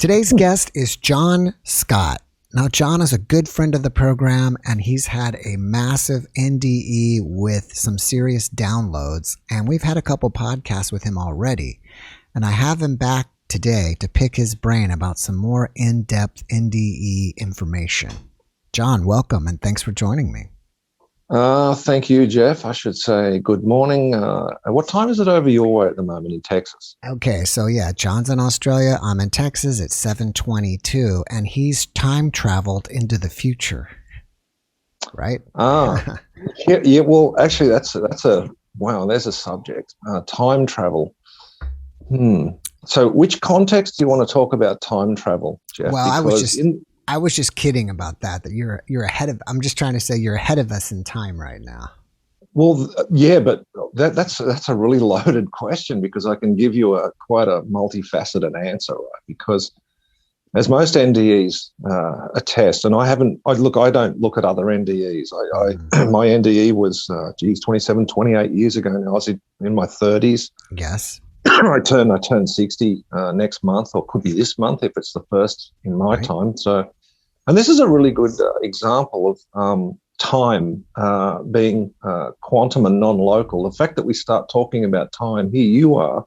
Today's guest is John Scott. Now, John is a good friend of the program, and he's had a massive NDE with some serious downloads, and we've had a couple podcasts with him already. And I have him back today to pick his brain about some more in-depth NDE information. John, welcome, and thanks for joining me. Thank you, Jeff. I should say good morning. What time is it over your way at the moment in Texas? Okay, so yeah, John's in Australia. I'm in Texas. It's 7:22, and he's time traveled into the future, right? Yeah. Well, actually, that's a wow. There's a subject. Time travel. So, which context do you want to talk about time travel, Jeff? Well, I was just kidding about that you're ahead of. I'm just trying to say you're ahead of us in time right now. Well, yeah, but that's a really loaded question because I can give you quite a multifaceted answer, right? Because as most NDEs attest, and I don't look at other NDEs. My NDE was 27, 28 years ago. Now I was in my 30s. Yes. I turn 60 next month, or could be this month if it's the first in my time. So, and this is a really good example of time being quantum and non-local. The fact that we start talking about time here, you are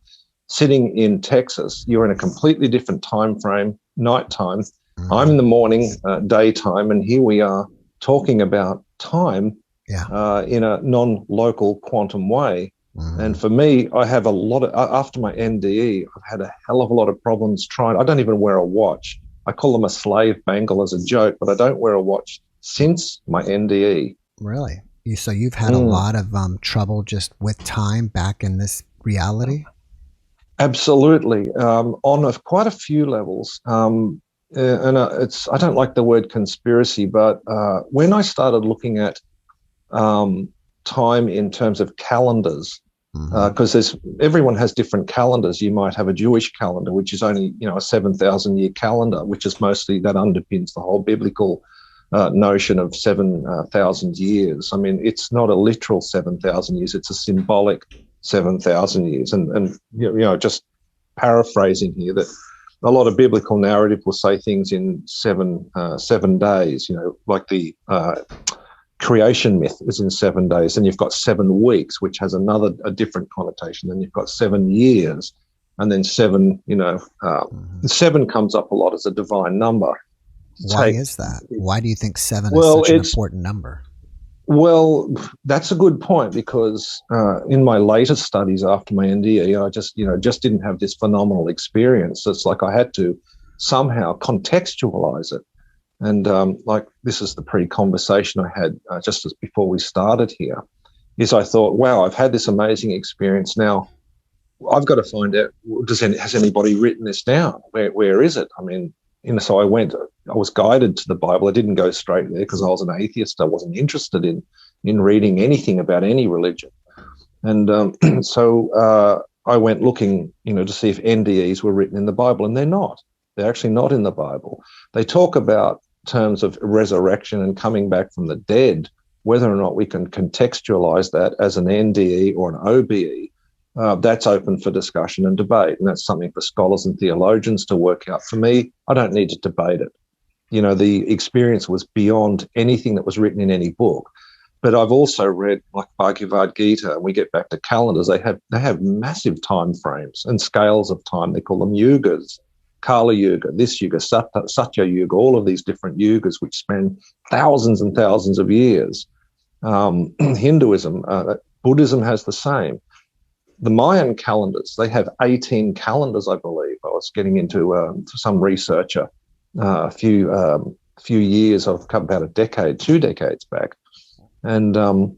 sitting in Texas. You're in a completely different time frame, nighttime. I'm in the morning, daytime, and here we are talking about time in a non-local quantum way. And for me, I have after my NDE, I've had a hell of a lot of problems I don't even wear a watch. I call them a slave bangle as a joke, but I don't wear a watch since my NDE. Really? So you've had a lot of trouble just with time back in this reality? Absolutely. On quite a few levels. And I don't like the word conspiracy, but when I started looking at time in terms of calendars, because everyone has different calendars. You might have a Jewish calendar, which is only a 7,000 year calendar, which is mostly that underpins the whole biblical notion of 7,000 years. I mean, it's not a literal 7,000 years; it's a symbolic 7,000 years. And just paraphrasing here, that a lot of biblical narrative will say things in 7 days. Like the creation myth is in 7 days, and you've got 7 weeks, which has a different connotation. Then you've got 7 years, and then 7. 7 comes up a lot as a divine number. Why is that? Why do you think 7 is such an important number? Well, that's a good point, because in my later studies after my NDE, I just didn't have this phenomenal experience. It's like I had to somehow contextualize it. And this is the pre-conversation I had just as before we started here, is I thought, wow, I've had this amazing experience. Now I've got to find out, has anybody written this down? Where is it? I mean, so I was guided to the Bible. I didn't go straight there because I was an atheist. I wasn't interested in reading anything about any religion. And so I went looking, to see if NDEs were written in the Bible, and they're not. They're actually not in the Bible. They talk about terms of resurrection and coming back from the dead. Whether or not we can contextualize that as an NDE or an OBE, that's open for discussion and debate. And that's something for scholars and theologians to work out. For me, I don't need to debate it. The experience was beyond anything that was written in any book. But I've also read, like Bhagavad Gita, and we get back to calendars. They have massive time frames and scales of time. They call them yugas. Kali Yuga, this Yuga, Satya Yuga, all of these different yugas which span thousands and thousands of years. Hinduism, Buddhism has the same. The Mayan calendars, they have 18 calendars, I believe. I was getting into some researcher a few years, about 2 decades back. And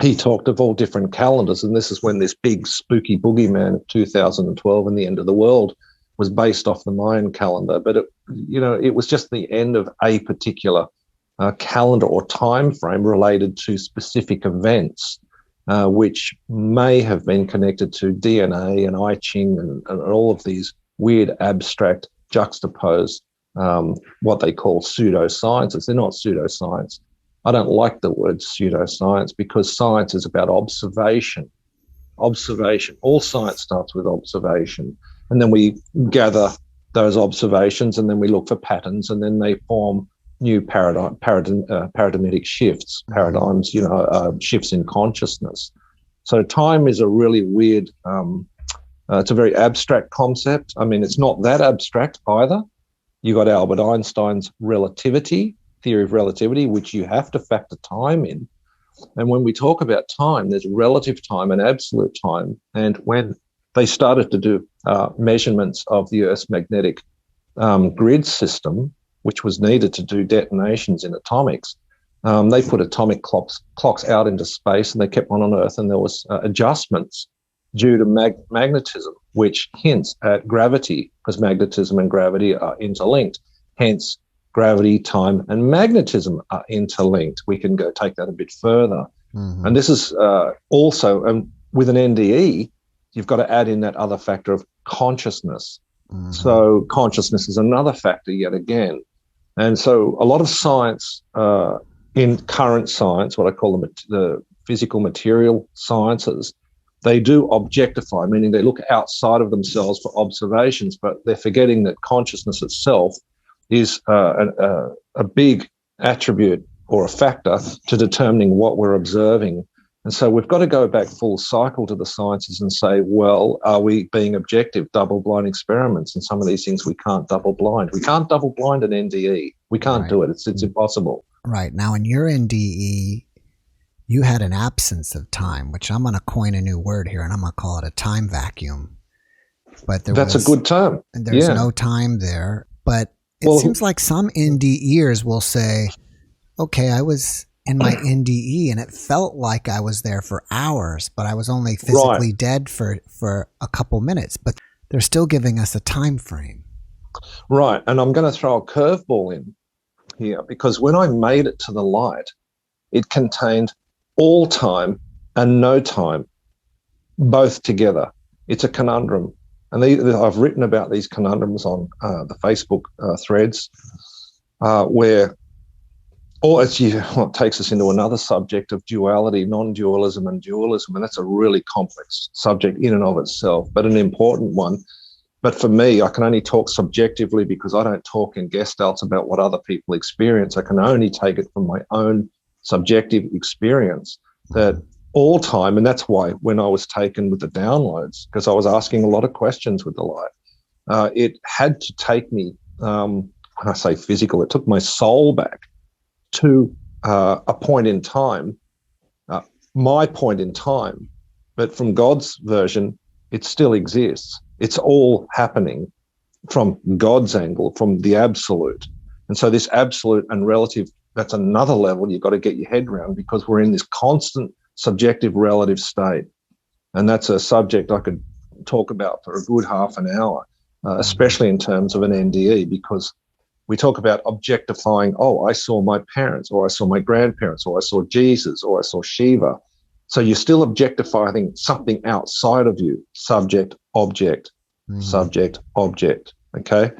he talked of all different calendars. And this is when this big spooky boogeyman of 2012 and the end of the world was based off the Mayan calendar, but it was just the end of a particular calendar or time frame related to specific events, which may have been connected to DNA and I Ching and all of these weird abstract juxtaposed what they call pseudosciences. They're not pseudoscience. I don't like the word pseudoscience because science is about observation. All science starts with observation. And then we gather those observations, and then we look for patterns, and then they form new paradigmatic shifts, paradigms, shifts in consciousness. So time is a really weird, it's a very abstract concept. I mean, it's not that abstract either. You got Albert Einstein's theory of relativity, which you have to factor time in. And when we talk about time, there's relative time and absolute time. And when they started to do measurements of the Earth's magnetic grid system, which was needed to do detonations in atomics, they put atomic clocks out into space, and they kept one on Earth, and there was adjustments due to magnetism, which hints at gravity, because magnetism and gravity are interlinked. Hence, gravity, time, and magnetism are interlinked. We can go take that a bit further. Mm-hmm. And this is also, with an NDE, you've got to add in that other factor of consciousness. Mm-hmm. So consciousness is another factor yet again. And so a lot of science, in current science, what I call the physical material sciences, they do objectify, meaning they look outside of themselves for observations, but they're forgetting that consciousness itself is a big attribute or a factor to determining what we're observing. And so we've got to go back full cycle to the sciences and say, well, are we being objective, double-blind experiments? And some of these things we can't double-blind. We can't double-blind an NDE. We can't do it. It's impossible. Right. Now, in your NDE, you had an absence of time, which I'm going to coin a new word here, and I'm going to call it a time vacuum. But that's a good term. There's no time there. But it seems like some NDEers will say, okay, I was in my NDE and it felt like I was there for hours, but I was only physically dead for a couple minutes. But they're still giving us a time frame. Right. And I'm going to throw a curveball in here, because when I made it to the light, it contained all time and no time, both together. It's a conundrum. And I've written about these conundrums on the Facebook threads, where it takes us into another subject of duality, non-dualism and dualism, and that's a really complex subject in and of itself, but an important one. But for me, I can only talk subjectively because I don't talk in gestalts about what other people experience. I can only take it from my own subjective experience, that all time, and that's why when I was taken with the downloads, because I was asking a lot of questions with the light, it had to take me, when I say physical, it took my soul back to a point in time, my point in time, but from God's version, it still exists. It's all happening from God's angle, from the absolute. And so this absolute and relative, that's another level you've got to get your head around, because we're in this constant subjective relative state. And that's a subject I could talk about for a good half an hour, especially in terms of an NDE, because we talk about objectifying, I saw my parents, or I saw my grandparents, or I saw Jesus, or I saw Shiva. So you're still objectifying something outside of you, subject, object, subject, object, okay?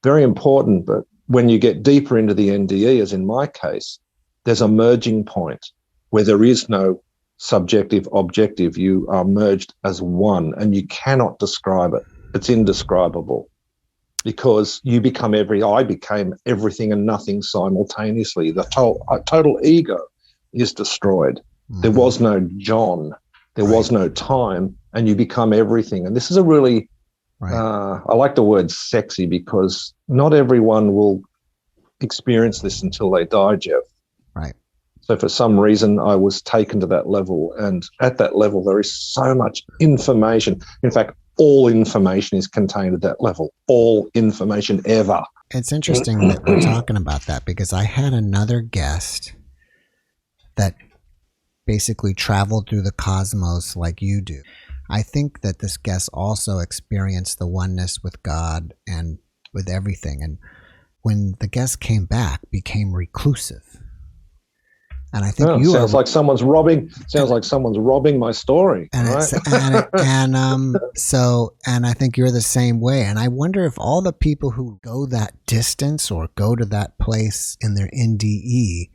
Very important, but when you get deeper into the NDE, as in my case, there's a merging point where there is no subjective, objective. You are merged as one, and you cannot describe it. It's indescribable, because I became everything and nothing simultaneously. The total ego is destroyed. There was no John, there was no time, and you become everything. And this is a really, I like the word sexy, because not everyone will experience this until they die, Jeff. Right. So for some reason, I was taken to that level. And at that level, there is so much information. In fact, all information is contained at that level. All information ever. It's interesting that we're talking about that, because I had another guest that basically traveled through the cosmos like you do. I think that this guest also experienced the oneness with God and with everything. And when the guest came back, became reclusive. And I think sounds like someone's robbing my story. And right? And I think you're the same way. And I wonder if all the people who go that distance or go to that place in their NDE,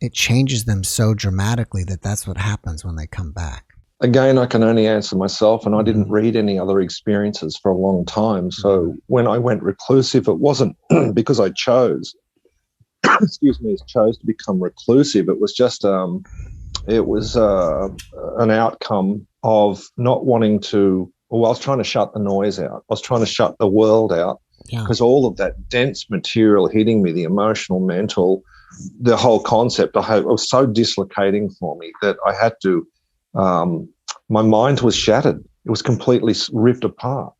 it changes them so dramatically that that's what happens when they come back. again, I can only answer myself, and I didn't read any other experiences for a long time. So when I went reclusive, it wasn't because I chose, chose to become reclusive. It was just, it was an outcome of not wanting to, well, I was trying to shut the noise out. I was trying to shut the world out because all of that dense material hitting me, the emotional, mental, the whole concept, it was so dislocating for me that I had to, my mind was shattered. It was completely ripped apart.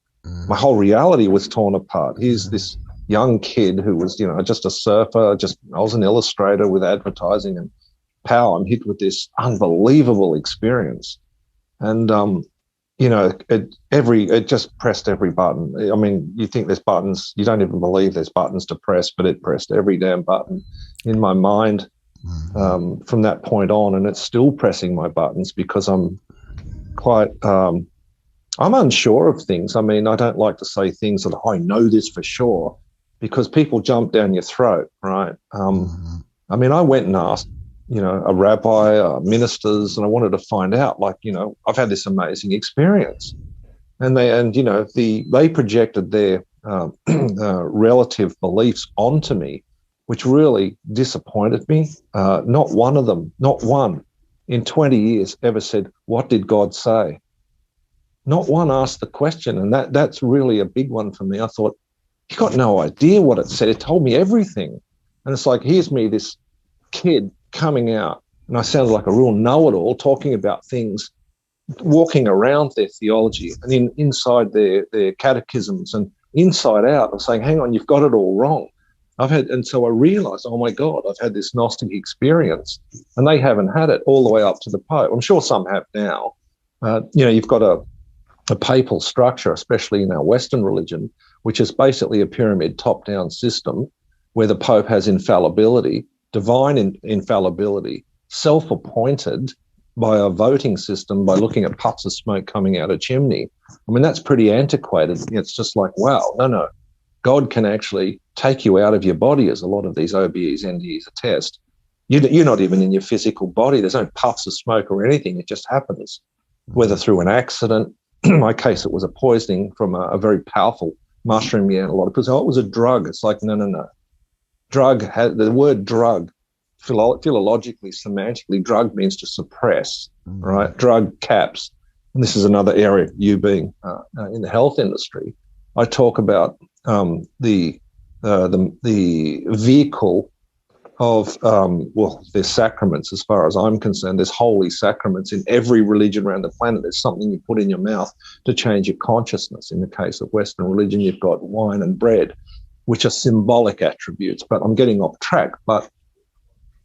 My whole reality was torn apart. Here's this young kid who was, just a surfer. I was an illustrator with advertising, and power. I'm hit with this unbelievable experience. And, it just pressed every button. I mean, you think there's buttons, you don't even believe there's buttons to press, but it pressed every damn button in my mind from that point on. And it's still pressing my buttons because I'm quite, I'm unsure of things. I mean, I don't like to say things that I know this for sure because people jump down your throat, right? I mean, I went and asked, a rabbi, ministers, and I wanted to find out, I've had this amazing experience. And they projected their relative beliefs onto me, which really disappointed me. Not one of them, not one in 20 years ever said, "What did God say?" Not one asked the question. And that's really a big one for me. I thought, you got no idea what it said. It told me everything. And it's like, here's me, this kid coming out, and I sounded like a real know-it-all talking about things, walking around their theology and inside their catechisms and inside out. I'm saying, hang on, you've got it all wrong. And so I realized, oh my God, I've had this Gnostic experience, and they haven't had it all the way up to the Pope. I'm sure some have now. You've got a papal structure, especially in our Western religion, which is basically a pyramid top-down system where the Pope has infallibility, divine infallibility, self-appointed by a voting system by looking at puffs of smoke coming out a chimney. I mean, that's pretty antiquated. It's just like, wow, no. God can actually take you out of your body, as a lot of these OBEs, NDEs attest. You're not even in your physical body. There's no puffs of smoke or anything. It just happens, whether through an accident. In my case, it was a poisoning from a very powerful mushroom. Yeah, a lot of people say, oh, it was a drug. It's like, no. The word drug, philologically, semantically, drug means to suppress, right? Drug caps. And this is another area, you being in the health industry. I talk about the vehicle of, there's sacraments as far as I'm concerned. There's holy sacraments in every religion around the planet. There's something you put in your mouth to change your consciousness. In the case of Western religion, you've got wine and bread, which are symbolic attributes. But I'm getting off track. But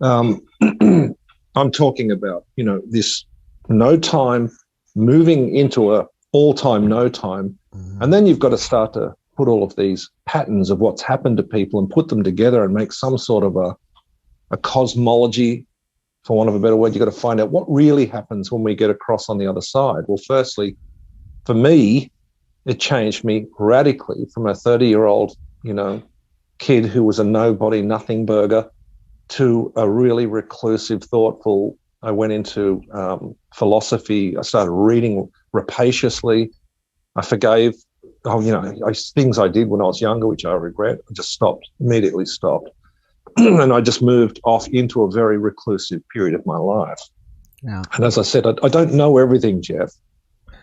I'm talking about, this no time moving into a all-time no time. And then you've got to start to put all of these patterns of what's happened to people and put them together and make some sort of a cosmology, for want of a better word. You've got to find out what really happens when we get across on the other side. Well, firstly, for me, it changed me radically from a 30-year-old, kid who was a nobody, nothing burger, to a really reclusive, thoughtful. I went into philosophy. I started reading rapaciously. I forgave, things I did when I was younger, which I regret. I just immediately stopped. And I just moved off into a very reclusive period of my life. Yeah. And as I said, I don't know everything, Jeff,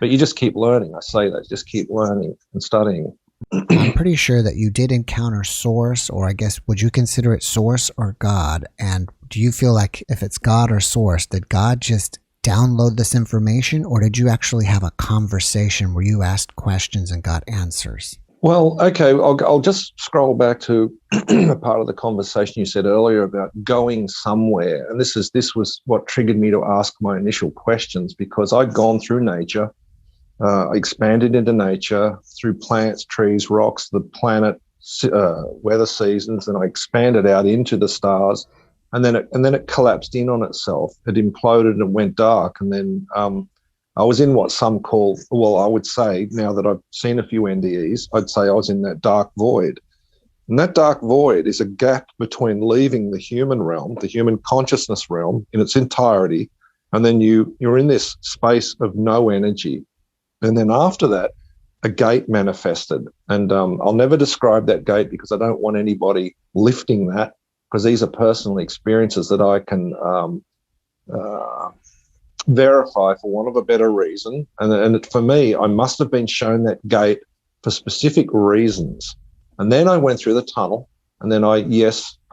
but you just keep learning. I say that, just keep learning and studying. I'm pretty sure that you did encounter Source, or I guess, would you consider it Source or God? And do you feel like if it's God or Source, did God just download this information, or did you actually have a conversation where you asked questions and got answers? Well, okay, I'll just scroll back to a part of the conversation you said earlier about going somewhere. And this was what triggered me to ask my initial questions, because I'd gone through nature. I expanded into nature through plants, trees, rocks, the planet, weather seasons, and I expanded out into the stars, and then it collapsed in on itself. It imploded and it went dark, and then I was in what some call, well, I would say, now that I've seen a few NDEs, I'd say I was in that dark void. And that dark void is a gap between leaving the human realm, the human consciousness realm in its entirety, And then you're in this space of no energy. And then after that, a gate manifested. And I'll never describe that gate because I don't want anybody lifting that, because these are personal experiences that I can verify, for want of a better reason. And for me, I must have been shown that gate for specific reasons. And then I went through the tunnel, and then I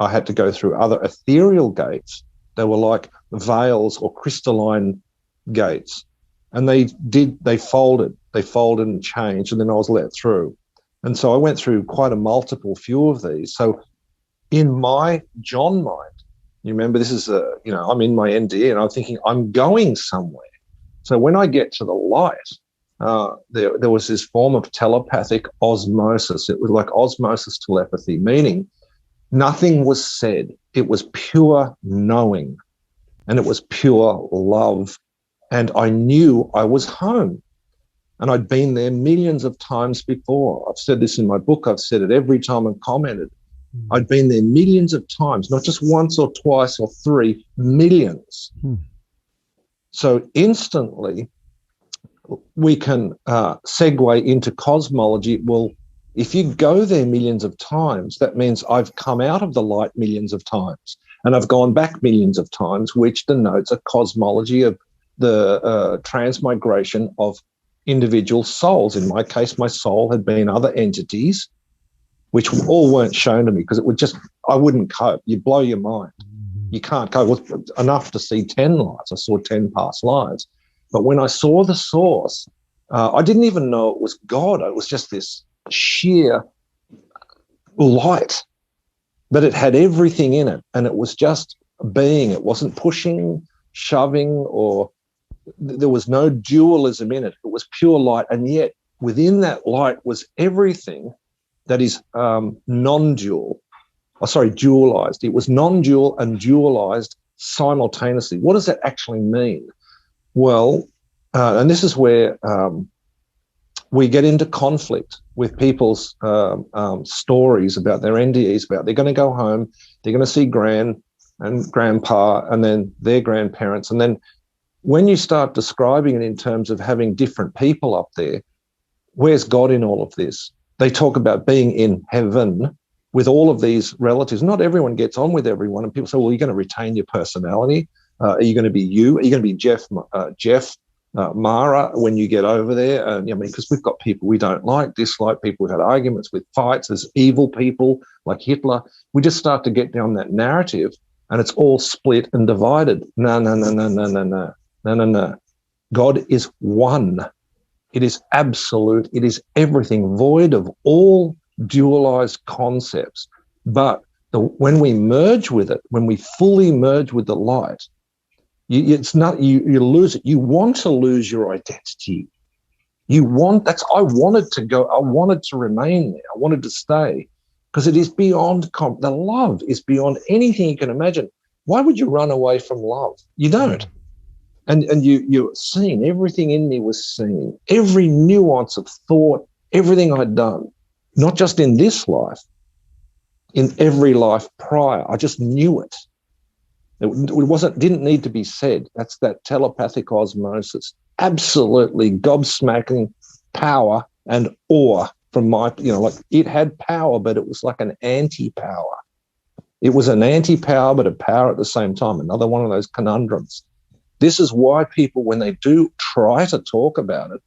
had to go through other ethereal gates. They were like veils or crystalline gates. And they folded and changed, and then I was let through. And so I went through quite a multiple few of these. So in my John mind, you remember this is I'm in my NDE and I'm thinking I'm going somewhere. So when I get to the light, there was this form of telepathic osmosis. It was like osmosis telepathy, meaning nothing was said. It was pure knowing, and it was pure love. And I knew I was home. And I'd been there millions of times before. I've said this in my book. I've said it every time I've commented. I'd been there millions of times, not just once or twice or three, millions. So instantly, we can segue into cosmology. Well, if you go there millions of times, that means I've come out of the light millions of times, and I've gone back millions of times, which denotes a cosmology of the transmigration of individual souls. In my case, my soul had been other entities, which all weren't shown to me because I wouldn't cope. You'd blow your mind. You can't cope. It was enough to see 10 lives. I saw 10 past lives. But when I saw the source, I didn't even know it was God. It was just this sheer light, but it had everything in it, and it was just being. It wasn't pushing, shoving, or there was no dualism in it. It was pure light, and yet within that light was everything that is non-dual. Dualized. It was non-dual and dualized simultaneously. What does that actually mean? Well, and this is where we get into conflict with people's stories about their NDEs, about they're going to go home, they're going to see gran and grandpa and then their grandparents. And then when you start describing it in terms of having different people up there, where's God in all of this? They talk about being in heaven with all of these relatives. Not everyone gets on with everyone. And people say, well, you're going to retain your personality. Are you going to be you? Are you going to be JeffMara when you get over there? Because we've got people we don't like, dislike, people who've had arguments with, fights. There's evil people like Hitler. We just start to get down that narrative, and it's all split and divided. No. God is one. It is absolute. It is everything, void of all dualized concepts. But when we merge with it, when we fully merge with the light, you lose it. You want to lose your identity. I wanted to go. I wanted to remain there. I wanted to stay because it is beyond the love is beyond anything you can imagine. Why would you run away from love? You don't. And you're seeing, everything in me was seen, every nuance of thought, everything I'd done, not just in this life, in every life prior. I just knew it. It didn't need to be said. That's that telepathic osmosis. Absolutely gobsmacking power and awe from my, it had power, but it was like an anti-power. It was an anti-power, but a power at the same time. Another one of those conundrums. This is why people, when they do try to talk about it,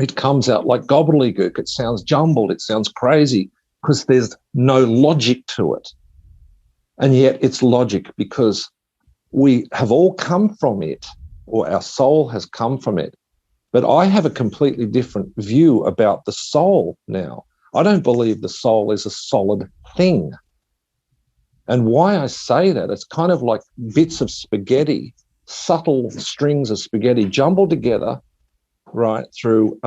it comes out like gobbledygook. It sounds jumbled. It sounds crazy because there's no logic to it. And yet it's logic because we have all come from it, or our soul has come from it. But I have a completely different view about the soul now. I don't believe the soul is a solid thing. And why I say that, it's kind of like bits of spaghetti, subtle strings of spaghetti jumbled together, right, through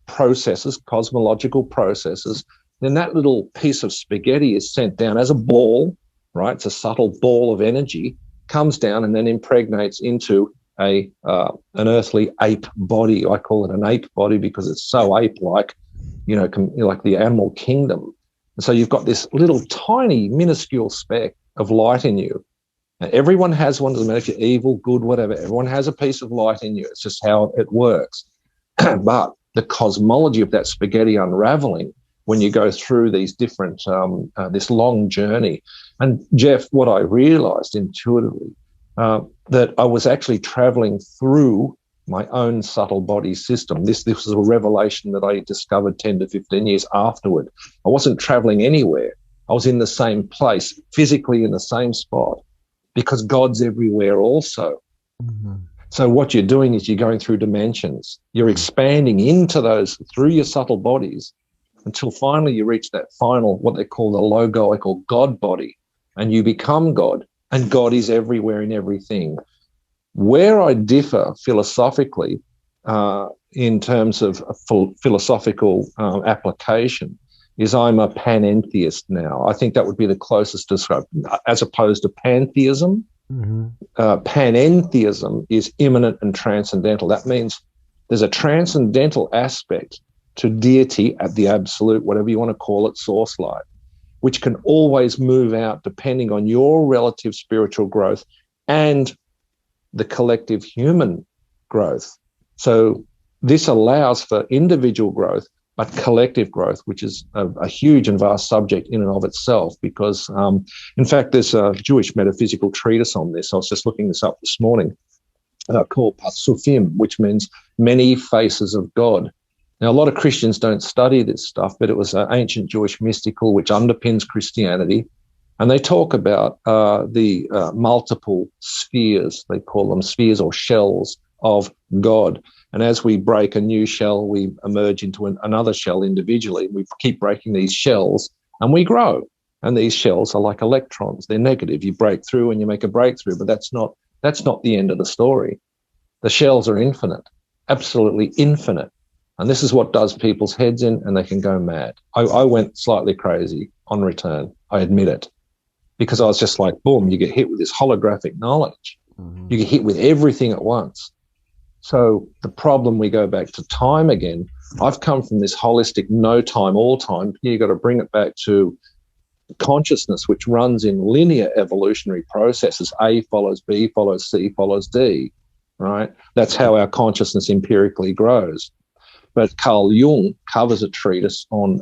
processes, cosmological processes. Then that little piece of spaghetti is sent down as a ball, right? It's a subtle ball of energy, comes down and then impregnates into an earthly ape body. I call it an ape body because it's so ape-like, like the animal kingdom. And so you've got this little tiny minuscule speck of light in you. Now, everyone has one. Doesn't matter if you're evil, good, whatever. Everyone has a piece of light in you. It's just how it works. But the cosmology of that spaghetti unraveling when you go through these different, this long journey. And Jeff, what I realized intuitively, that I was actually traveling through my own subtle body system. This was a revelation that I discovered 10 to 15 years afterward. I wasn't traveling anywhere. I was in the same place, physically in the same spot, because God's everywhere also. Mm-hmm. So what you're doing is you're going through dimensions. You're expanding into those through your subtle bodies until finally you reach that final, what they call the logoic or God body, and you become God, and God is everywhere in everything. Where I differ philosophically in terms of philosophical application is I'm a panentheist now. I think that would be the closest description, as opposed to pantheism. Mm-hmm. Panentheism is immanent and transcendental. That means there's a transcendental aspect to deity at the absolute, whatever you want to call it, source light, which can always move out depending on your relative spiritual growth and the collective human growth. So this allows for individual growth, but collective growth, which is a huge and vast subject in and of itself, because, in fact, there's a Jewish metaphysical treatise on this. I was just looking this up this morning, called Pasufim, which means many faces of God. Now, a lot of Christians don't study this stuff, but it was an ancient Jewish mystical which underpins Christianity. And they talk about the multiple spheres, they call them spheres or shells of God. And as we break a new shell, we emerge into another shell individually. We keep breaking these shells and we grow. And these shells are like electrons. They're negative. You break through and you make a breakthrough, but that's not the end of the story. The shells are infinite, absolutely infinite. And this is what does people's heads in, and they can go mad. I went slightly crazy on return, I admit it, because I was just like, boom, you get hit with this holographic knowledge. Mm-hmm. You get hit with everything at once. So the problem, we go back to time again. I've come from this holistic no time, all time. You've got to bring it back to consciousness, which runs in linear evolutionary processes. A follows B, follows C, follows D, right? That's how our consciousness empirically grows. But Carl Jung covers a treatise on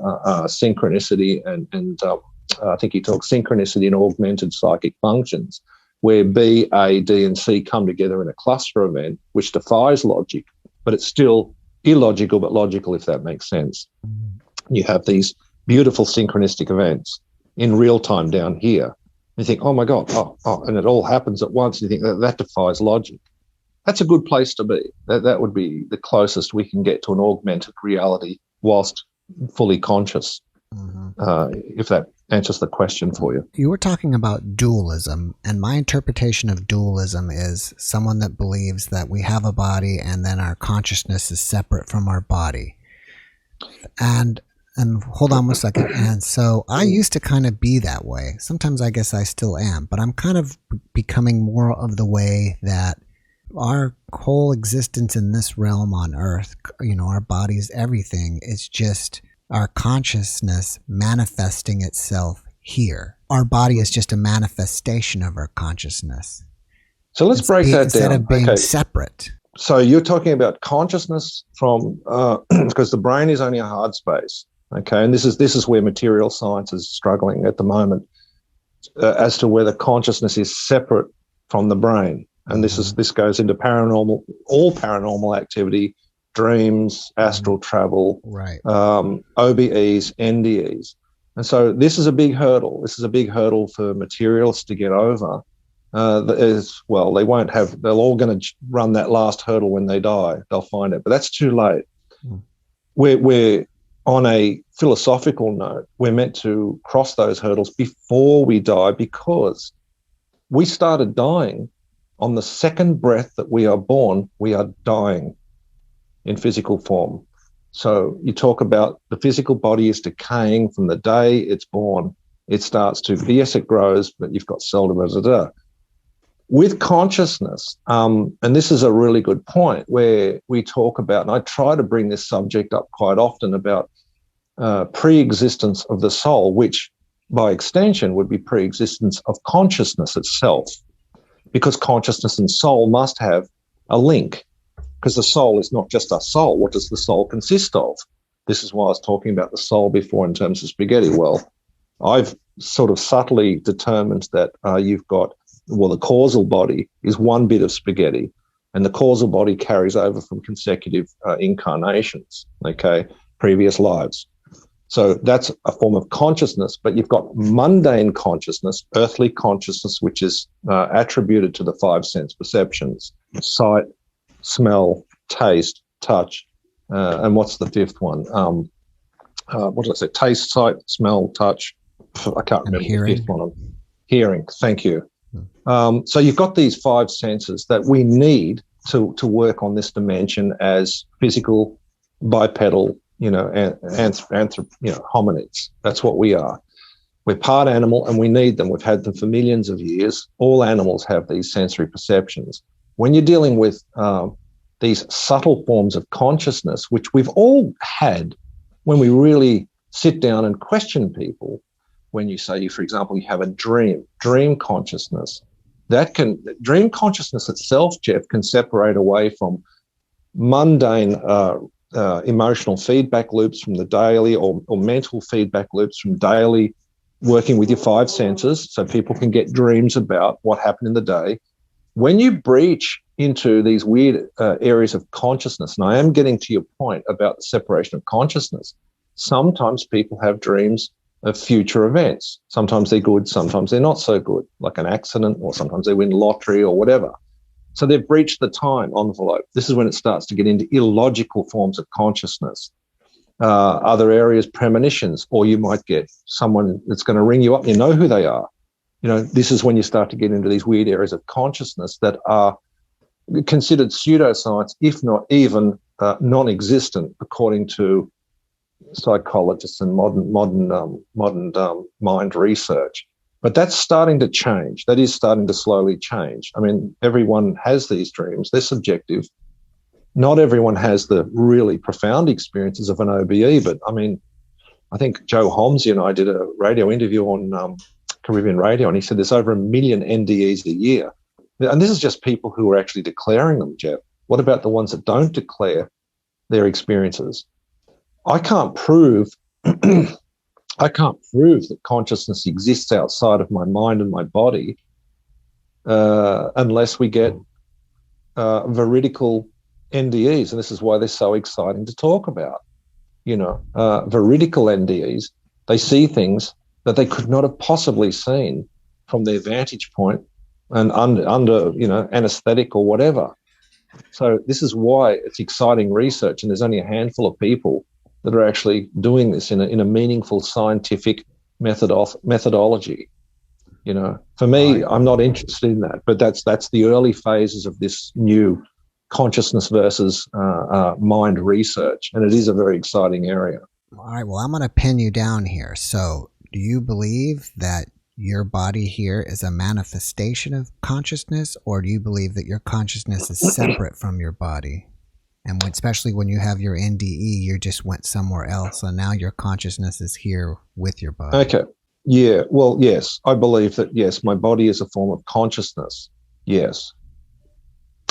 synchronicity and I think he talks synchronicity and augmented psychic functions, where B, A, D, and C come together in a cluster event, which defies logic, but it's still illogical but logical, if that makes sense. You have these beautiful synchronistic events in real time down here. You think, oh my God, and it all happens at once. And you think that defies logic. That's a good place to be. That would be the closest we can get to an augmented reality whilst fully conscious, if that answers the question for you. You were talking about dualism, and my interpretation of dualism is someone that believes that we have a body and then our consciousness is separate from our body. And hold on one second. And so I used to kind of be that way. Sometimes I guess I still am, but I'm kind of becoming more of the way that our whole existence in this realm on Earth, our bodies, everything, is just our consciousness manifesting itself here. Our body is just a manifestation of our consciousness. So let's break that down. Instead of being separate. So you're talking about consciousness from, because the brain is only a hard space, okay? And this is where material science is struggling at the moment, as to whether consciousness is separate from the brain. And this goes into all paranormal activity, dreams, astral travel, right? OBEs, NDEs. And so this is a big hurdle. This is a big hurdle for materialists to get over. They won't have, they're all going to run that last hurdle when they die. They'll find it, but that's too late. We're on a philosophical note, we're meant to cross those hurdles before we die, because we started dying on the second breath that we are born. We are dying in physical form. So you talk about the physical body is decaying from the day it's born. It starts to, yes, it grows, but you've got cell division. With consciousness, and this is a really good point where we talk about, and I try to bring this subject up quite often, about pre-existence of the soul, which by extension would be pre-existence of consciousness itself. because consciousness and soul must have a link, because the soul is not just a soul. What does the soul consist of? This is why I was talking about the soul before in terms of spaghetti. Well, I've sort of subtly determined that you've got, well, the causal body is one bit of spaghetti, and the causal body carries over from consecutive incarnations, okay, previous lives. So that's a form of consciousness, but you've got mundane consciousness, earthly consciousness, which is attributed to the five sense perceptions: sight, smell, taste, touch, and what's the fifth one? What did I say? Taste, sight, smell, touch. I can't remember the fifth one. Hearing. Thank you. So you've got these five senses that we need to work on this dimension as physical, bipedal, hominids. That's what we are. We're part animal and we need them. We've had them for millions of years. All animals have these sensory perceptions. When you're dealing with these subtle forms of consciousness, which we've all had when we really sit down and question people, when you say, for example, you have a dream consciousness, dream consciousness itself, Jeff, can separate away from mundane emotional feedback loops from the daily or mental feedback loops from daily working with your five senses, so people can get dreams about what happened in the day. When you breach into these weird areas of consciousness, and I am getting to your point about the separation of consciousness, sometimes people have dreams of future events. Sometimes they're good, sometimes they're not so good, like an accident, or sometimes they win lottery or whatever. So they've breached the time envelope. This is when it starts to get into illogical forms of consciousness. Other areas, premonitions, or you might get someone that's going to ring you up. You know who they are. This is when you start to get into these weird areas of consciousness that are considered pseudoscience, if not even non-existent, according to psychologists and modern mind research. But that's starting to change. That is starting to slowly change. I mean, everyone has these dreams. They're subjective. Not everyone has the really profound experiences of an OBE, but I mean, I think Joe Homsey and I did a radio interview on Caribbean radio, and he said there's over 1 million NDEs a year. And this is just people who are actually declaring them, Jeff. What about the ones that don't declare their experiences? I can't prove that consciousness exists outside of my mind and my body unless we get veridical NDEs, and this is why they're so exciting to talk about. Veridical NDEs, they see things that they could not have possibly seen from their vantage point and under anesthetic or whatever. So this is why it's exciting research, and there's only a handful of people that are actually doing this in a meaningful scientific methodology. For me, I'm not interested in that, but that's the early phases of this new consciousness versus mind research, and it is a very exciting area. All right, well, I'm going to pin you down here. So do you believe that your body here is a manifestation of consciousness, or do you believe that your consciousness is separate from your body? And especially when you have your NDE, you just went somewhere else, and now your consciousness is here with your body. Okay. Yeah. Well, yes, I believe that, yes, my body is a form of consciousness. Yes.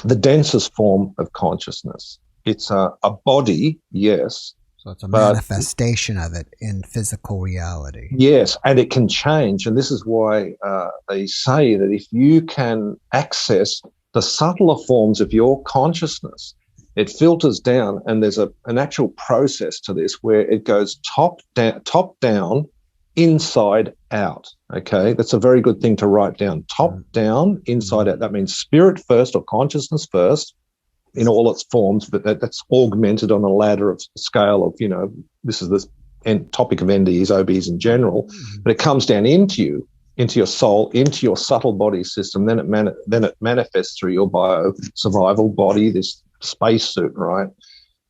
The densest form of consciousness. It's a body, yes. So it's a manifestation of it in physical reality. Yes, and it can change. And this is why they say that if you can access the subtler forms of your consciousness, it filters down, and there's an actual process to this where it goes top down, inside out. Okay, that's a very good thing to write down. Top down, inside out. That means spirit first, or consciousness first, in all its forms, but that's augmented on a ladder of scale of, this is the topic of NDEs, OBs in general, but it comes down into you, into your soul, into your subtle body system. Then it manifests through your bio-survival body, this spacesuit, right?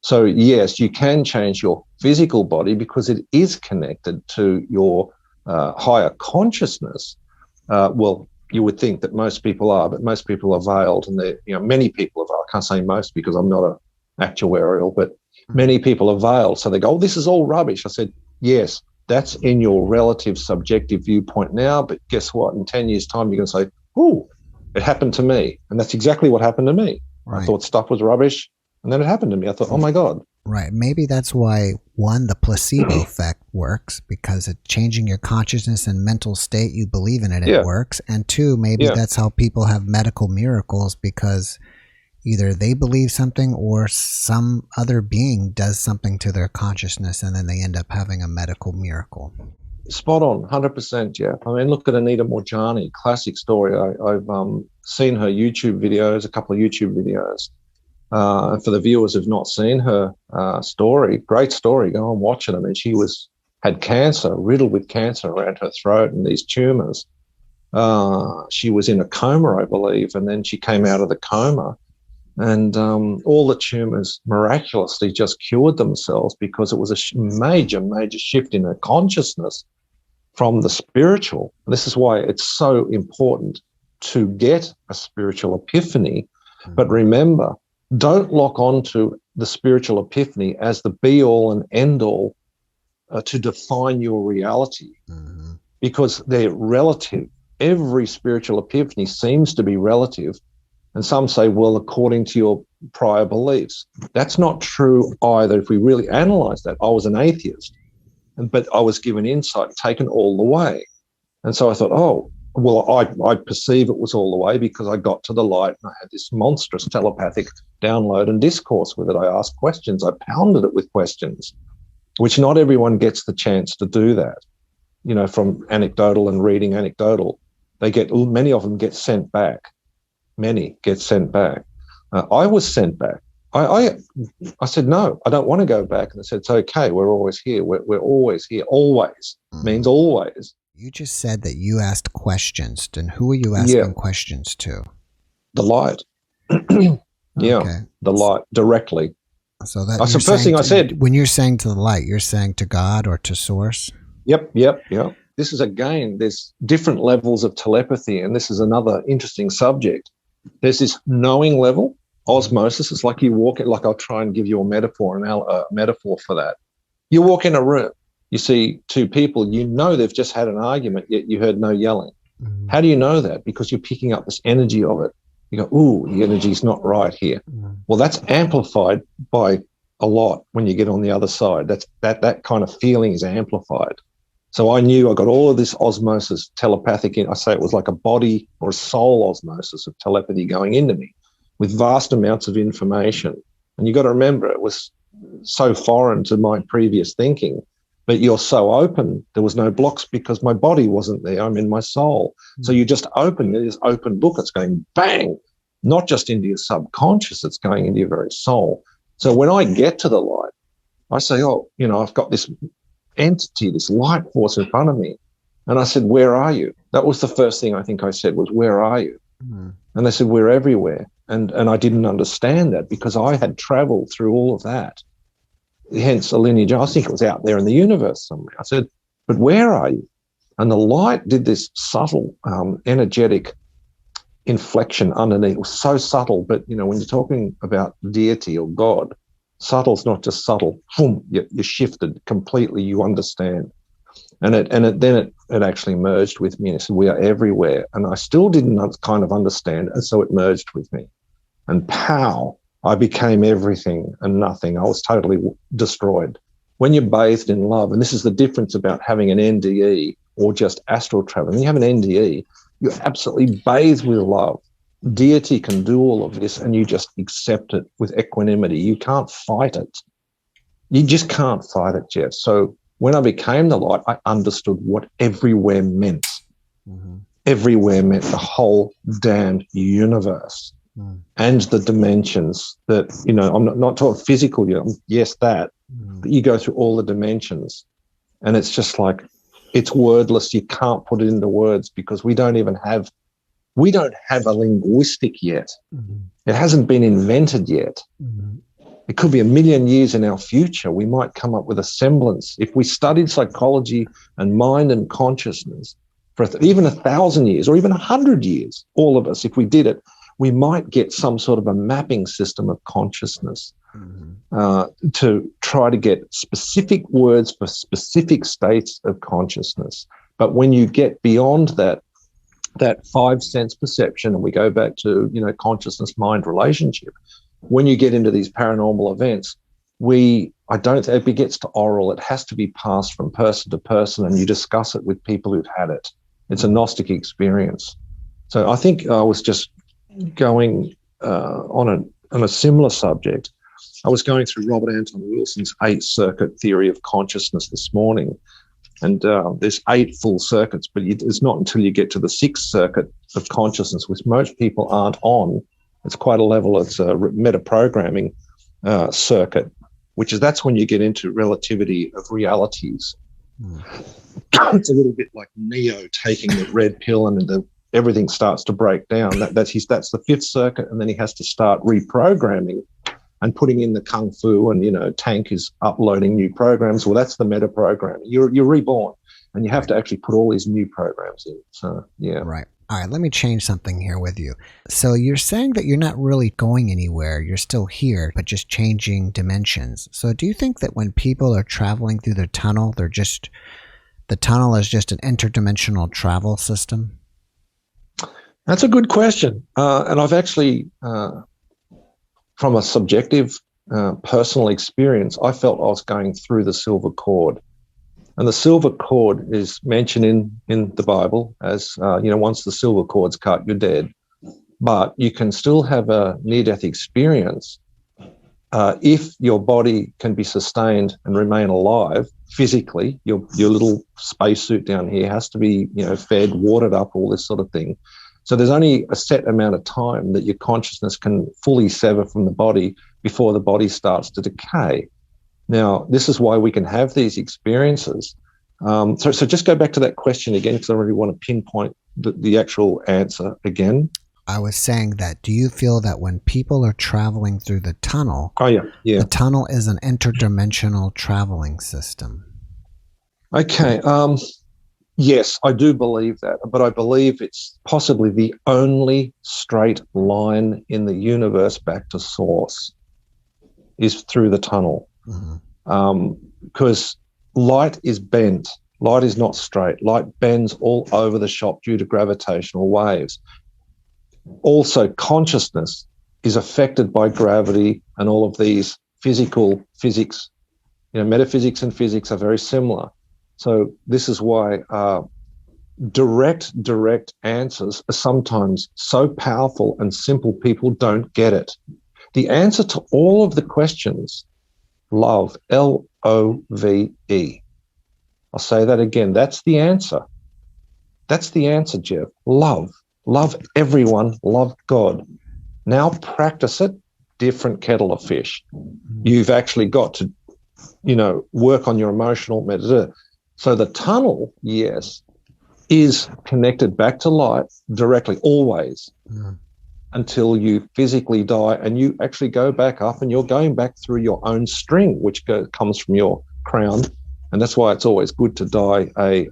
So yes, you can change your physical body because it is connected to your higher consciousness. Well, you would think that most people are, but most people are veiled, and many people are. I can't say most because I'm not an actuarial, but many people are veiled. So they go, "Oh, this is all rubbish." I said, "Yes, that's in your relative subjective viewpoint now, but guess what? In 10 years' time, you're going to say, oh, It happened to me. And that's exactly what happened to me. Right. I thought stuff was rubbish. And then it happened to me. I thought, oh my God. Right. Maybe that's why, one, the placebo effect works, because it's changing your consciousness and mental state. You believe in it, it works. And two, maybe that's how people have medical miracles, because either they believe something or some other being does something to their consciousness, and then they end up having a medical miracle. Spot on, 100%, Jeff. I mean, look at Anita Morjani, classic story. I've seen her YouTube videos, a couple of YouTube videos. For the viewers who've not seen her story, great story, go and watch it. I mean, she had cancer, riddled with cancer around her throat and these tumors. She was in a coma, I believe, and then she came out of the coma, and all the tumors miraculously just cured themselves, because it was a major, major shift in her consciousness from the spiritual. And this is why it's so important to get a spiritual epiphany. But remember, don't lock on to the spiritual epiphany as the be-all and end-all to define your reality, because they're relative. Every spiritual epiphany seems to be relative. And some say, well, according to your prior beliefs. That's not true either. If we really analyze that, I was an atheist, but I was given insight, taken all the way. And so I thought, oh, well, I perceive it was all the way because I got to the light and I had this monstrous telepathic download and discourse with it. I asked questions. I pounded it with questions, which not everyone gets the chance to do that. You know, from anecdotal and reading anecdotal, many of them get sent back. Many get sent back. I was sent back. I said, no, I don't want to go back. And they said, it's okay. We're always here. We're always here. Always means always. You just said that you asked questions. And who are you asking questions to? The light. Okay. The light directly. So that's the first thing I said. When you're saying to the light, you're saying to God or to Source? Yep. This is, again, there's different levels of telepathy, and this is another interesting subject. There's this knowing level, osmosis. It's like you walk in, like I'll try and give you a metaphor for that. You walk in a room, you see two people, you know they've just had an argument, yet you heard no yelling. How do you know that? Because you're picking up this energy of it. You go, ooh, the energy's not right here. Well, that's amplified by a lot when you get on the other side. That kind of feeling is amplified. So I knew I got all of this osmosis, telepathic, I say it was like a body or a soul osmosis of telepathy going into me with vast amounts of information. And you got to remember, it was so foreign to my previous thinking, but you're so open. There was no blocks because my body wasn't there. I'm in my soul. So you just open this open book. It's going bang, not just into your subconscious. It's going into your very soul. So when I get to the light, I say, oh, I've got this entity, this light force in front of me. And I said, where are you? That was the first thing I think I said was, where are you? And they said, we're everywhere. And I didn't understand that because I had traveled through all of that. Hence a lineage. I think it was out there in the universe somewhere. I said, but where are you? And the light did this subtle, energetic inflection underneath. It was so subtle, but, when you're talking about deity or God, subtle's not just subtle. Boom, you shifted completely. You understand, and it actually merged with me. And it said, "We are everywhere," and I still didn't kind of understand, and so it merged with me. And pow, I became everything and nothing. I was totally destroyed. When you're bathed in love, and this is the difference about having an NDE or just astral travel. When you have an NDE, you're absolutely bathed with love. Deity can do all of this, and you just accept it with equanimity. You can't fight it. You just can't fight it, Jeff. So when I became the light, I understood what everywhere meant. Everywhere meant the whole damned universe and the dimensions that, I'm not talking physical, yes, that, but you go through all the dimensions, and it's just like, it's wordless. You can't put it into words because we don't have a linguistic yet. It hasn't been invented yet. It could be 1 million years in our future. We might come up with a semblance. If we studied psychology and mind and consciousness for even 1,000 years or even 100 years, all of us, if we did it, we might get some sort of a mapping system of consciousness to try to get specific words for specific states of consciousness. But when you get beyond that, that five sense perception, and we go back to, consciousness mind relationship. When you get into these paranormal events, I don't think it gets to oral. It has to be passed from person to person, and you discuss it with people who've had it. It's a Gnostic experience. So I think I was just going on a similar subject. I was going through Robert Anton Wilson's 8-circuit theory of consciousness this morning. And there's 8 full circuits, but it's not until you get to the 6th circuit of consciousness, which most people aren't on. It's quite a level. It's a meta-programming circuit, that's when you get into relativity of realities. It's a little bit like Neo taking the red pill and everything starts to break down. That's the 5th circuit, and then he has to start reprogramming and putting in the kung fu, and Tank is uploading new programs. Well, that's the meta programming. You're reborn, and you have to actually put all these new programs in. So yeah, right. All right, let me change something here with you. So you're saying that you're not really going anywhere. You're still here, but just changing dimensions. So do you think that when people are traveling through the tunnel, the tunnel is just an interdimensional travel system? That's a good question, and I've actually. From a subjective personal experience, I felt I was going through the silver cord. And the silver cord is mentioned in the Bible as, once the silver cord's cut, you're dead. But you can still have a near-death experience if your body can be sustained and remain alive physically. Your little spacesuit down here has to be, fed, watered up, all this sort of thing. So there's only a set amount of time that your consciousness can fully sever from the body before the body starts to decay. Now, this is why we can have these experiences. So just go back to that question again, because I really want to pinpoint the actual answer again. I was saying that, do you feel that when people are traveling through the tunnel, the tunnel is an interdimensional traveling system? Okay. Yes, I do believe that, but I believe it's possibly the only straight line in the universe back to source is through the tunnel. Because light is bent. Light is not straight. Light bends all over the shop due to gravitational waves. Also, consciousness is affected by gravity and all of these physics. Metaphysics and physics are very similar. So this is why direct answers are sometimes so powerful and simple, people don't get it. The answer to all of the questions, love, Love. I'll say that again. That's the answer. That's the answer, Jeff. Love. Love everyone. Love God. Now practice it. Different kettle of fish. You've actually got to, work on your emotional medicine. So the tunnel, yes, is connected back to light directly, always, until you physically die and you actually go back up and you're going back through your own string, which comes from your crown. And that's why it's always good to die a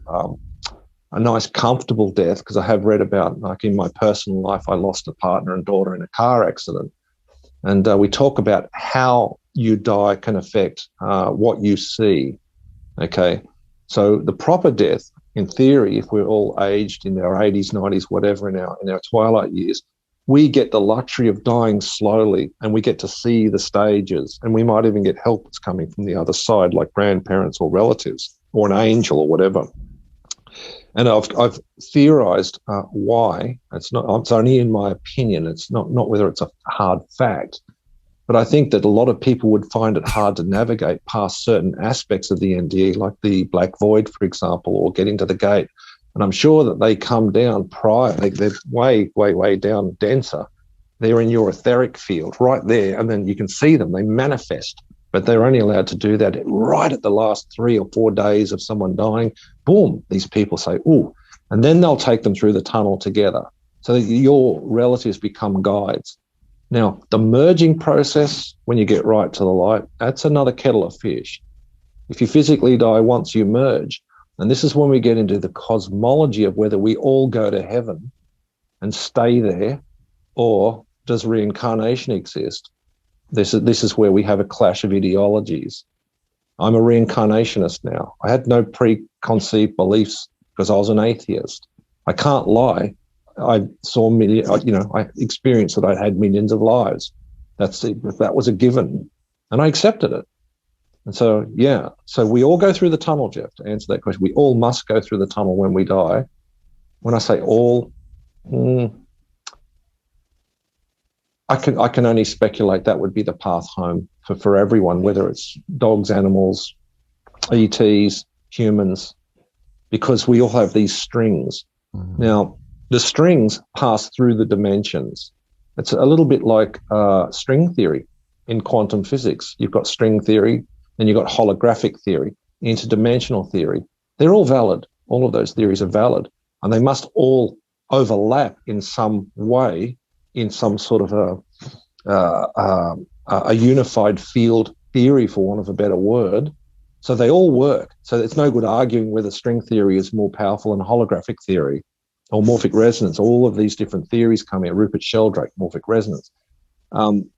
nice, comfortable death, because I have read about, like in my personal life, I lost a partner and daughter in a car accident. And we talk about how you die can affect what you see, okay? So the proper death, in theory, if we're all aged in our 80s, 90s, whatever, in our twilight years, we get the luxury of dying slowly, and we get to see the stages, and we might even get help that's coming from the other side, like grandparents or relatives or an angel or whatever. And I've theorized why. It's only in my opinion. It's not whether it's a hard fact. But I think that a lot of people would find it hard to navigate past certain aspects of the NDE, like the black void, for example, or getting to the gate. And I'm sure that they come down prior. They're way, way, way down denser. They're in your etheric field right there, and then you can see them. They manifest, but they're only allowed to do that right at the last 3 or 4 days of someone dying. Boom, these people say, ooh, and then they'll take them through the tunnel together. So that your relatives become guides. Now, the merging process, when you get right to the light, that's another kettle of fish. If you physically die once you merge, and this is when we get into the cosmology of whether we all go to heaven and stay there, or does reincarnation exist? This is where we have a clash of ideologies. I'm a reincarnationist now. I had no preconceived beliefs because I was an atheist. I can't lie. I saw I experienced that I had millions of lives. That was a given, and I accepted it. And so, so we all go through the tunnel, Jeff, to answer that question. We all must go through the tunnel when we die. When I say all, I can only speculate that would be the path home for everyone, whether it's dogs, animals, ETs, humans, because we all have these strings. Mm-hmm. Now, the strings pass through the dimensions. It's a little bit like string theory in quantum physics. You've got string theory, then you've got holographic theory, interdimensional theory. They're all valid. All of those theories are valid, and they must all overlap in some way, in some sort of a unified field theory, for want of a better word. So they all work. So it's no good arguing whether string theory is more powerful than holographic theory or morphic resonance. All of these different theories come in. Rupert Sheldrake, morphic resonance.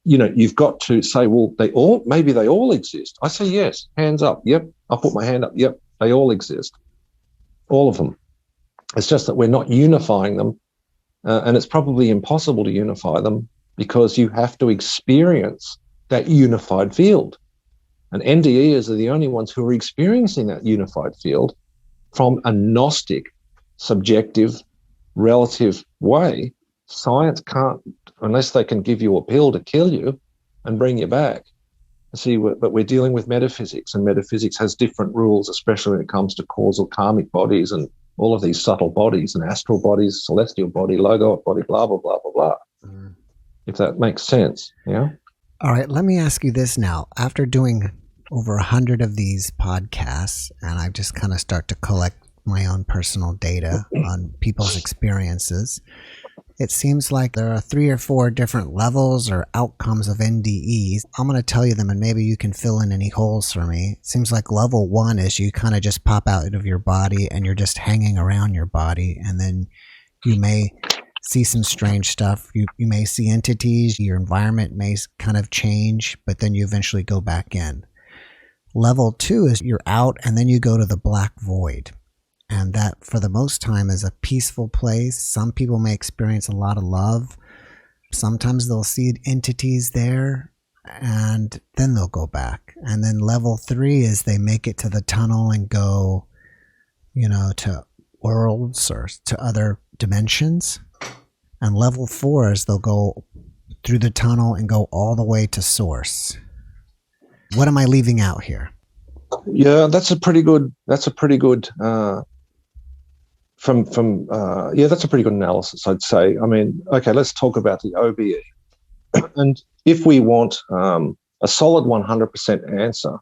You've got to say, well, maybe they all exist. I say yes, hands up. Yep, I'll put my hand up. Yep, they all exist, all of them. It's just that we're not unifying them, and it's probably impossible to unify them because you have to experience that unified field. And NDEs are the only ones who are experiencing that unified field from a Gnostic, subjective, relative way. Science can't, unless they can give you a pill to kill you and bring you back. See, but we're dealing with metaphysics, and metaphysics has different rules, especially when it comes to causal karmic bodies and all of these subtle bodies and astral bodies, celestial body, logoic body, blah, blah, blah, blah, blah. Mm. If that makes sense, yeah? All right, let me ask you this now. After doing over 100 of these podcasts, and I've just kind of start to collect my own personal data on people's experiences, it seems like there are 3 or 4 different levels or outcomes of NDEs. I'm going to tell you them, and maybe you can fill in any holes for me. It seems like level 1 is you kind of just pop out of your body and you're just hanging around your body, and then you may see some strange stuff. You may see entities. Your environment may kind of change, but then you eventually go back in. Level 2 is you're out, and then you go to the black void. And that, for the most time, is a peaceful place. Some people may experience a lot of love. Sometimes they'll see entities there, and then they'll go back. And then level 3 is they make it to the tunnel and go, to worlds or to other dimensions. And level 4 is they'll go through the tunnel and go all the way to source. What am I leaving out here? Yeah, that's a pretty good that's a pretty good analysis, I'd say. I mean, okay, let's talk about the OBE. And if we want a solid 100% answer,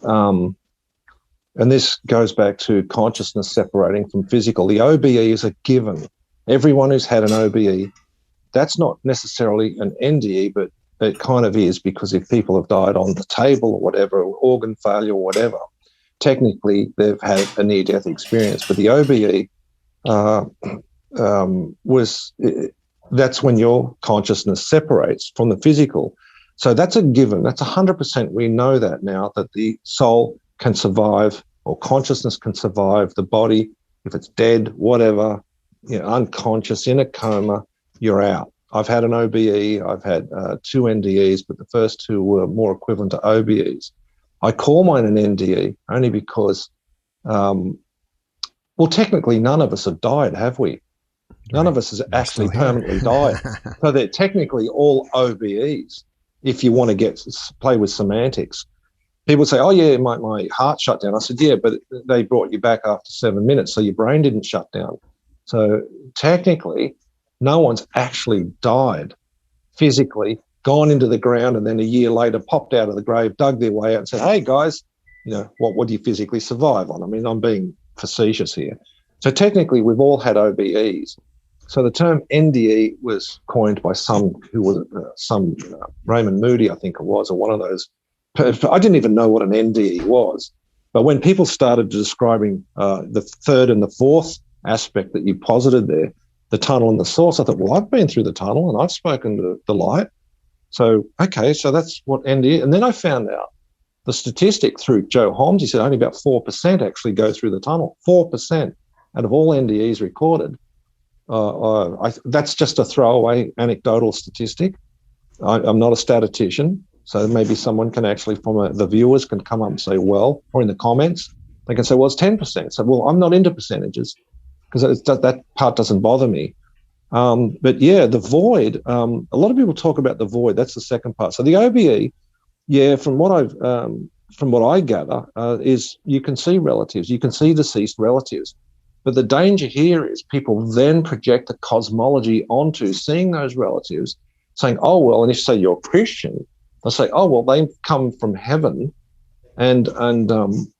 and this goes back to consciousness separating from physical, the OBE is a given. Everyone who's had an OBE, that's not necessarily an NDE, but it kind of is, because if people have died on the table or whatever, or organ failure or whatever, technically they've had a near-death experience. But the OBE that's when your consciousness separates from the physical. So that's a given. That's 100%. We know that now, that the soul can survive, or consciousness can survive the body. If it's dead, whatever, unconscious, in a coma, you're out. I've had an OBE. I've had 2 NDEs, but the first 2 were more equivalent to OBEs. I call mine an NDE only because, technically none of us have died, have we? None of us has actually permanently died. So they're technically all OBEs, if you want to play with semantics. People say, oh, yeah, my heart shut down. I said, yeah, but they brought you back after 7 minutes, so your brain didn't shut down. So technically, no one's actually died physically, gone into the ground, and then a year later popped out of the grave, dug their way out and said, hey, guys, what do you physically survive on? I mean, I'm being facetious here. So technically, we've all had OBEs. So the term NDE was coined by some Raymond Moody, I think it was, or one of those. I didn't even know what an NDE was. But when people started describing the third and the fourth aspect that you posited there, the tunnel and the source, I thought, well, I've been through the tunnel and I've spoken to the light. So, okay, so that's what NDE. And then I found out the statistic through Joe Holmes. He said only about 4% actually go through the tunnel. 4% out of all NDEs recorded That's just a throwaway anecdotal statistic. I'm not a statistician, so maybe someone can actually, the viewers can come up and say, well, or in the comments, they can say, well, it's 10%. So, well, I'm not into percentages because that part doesn't bother me. But yeah, the void, a lot of people talk about the void. That's the second part. So the OBE, yeah, from what I gather, is you can see relatives, you can see deceased relatives. But the danger here is people then project the cosmology onto seeing those relatives, saying, oh, well, and if you say you're Christian, they'll say, oh, well, they come from heaven and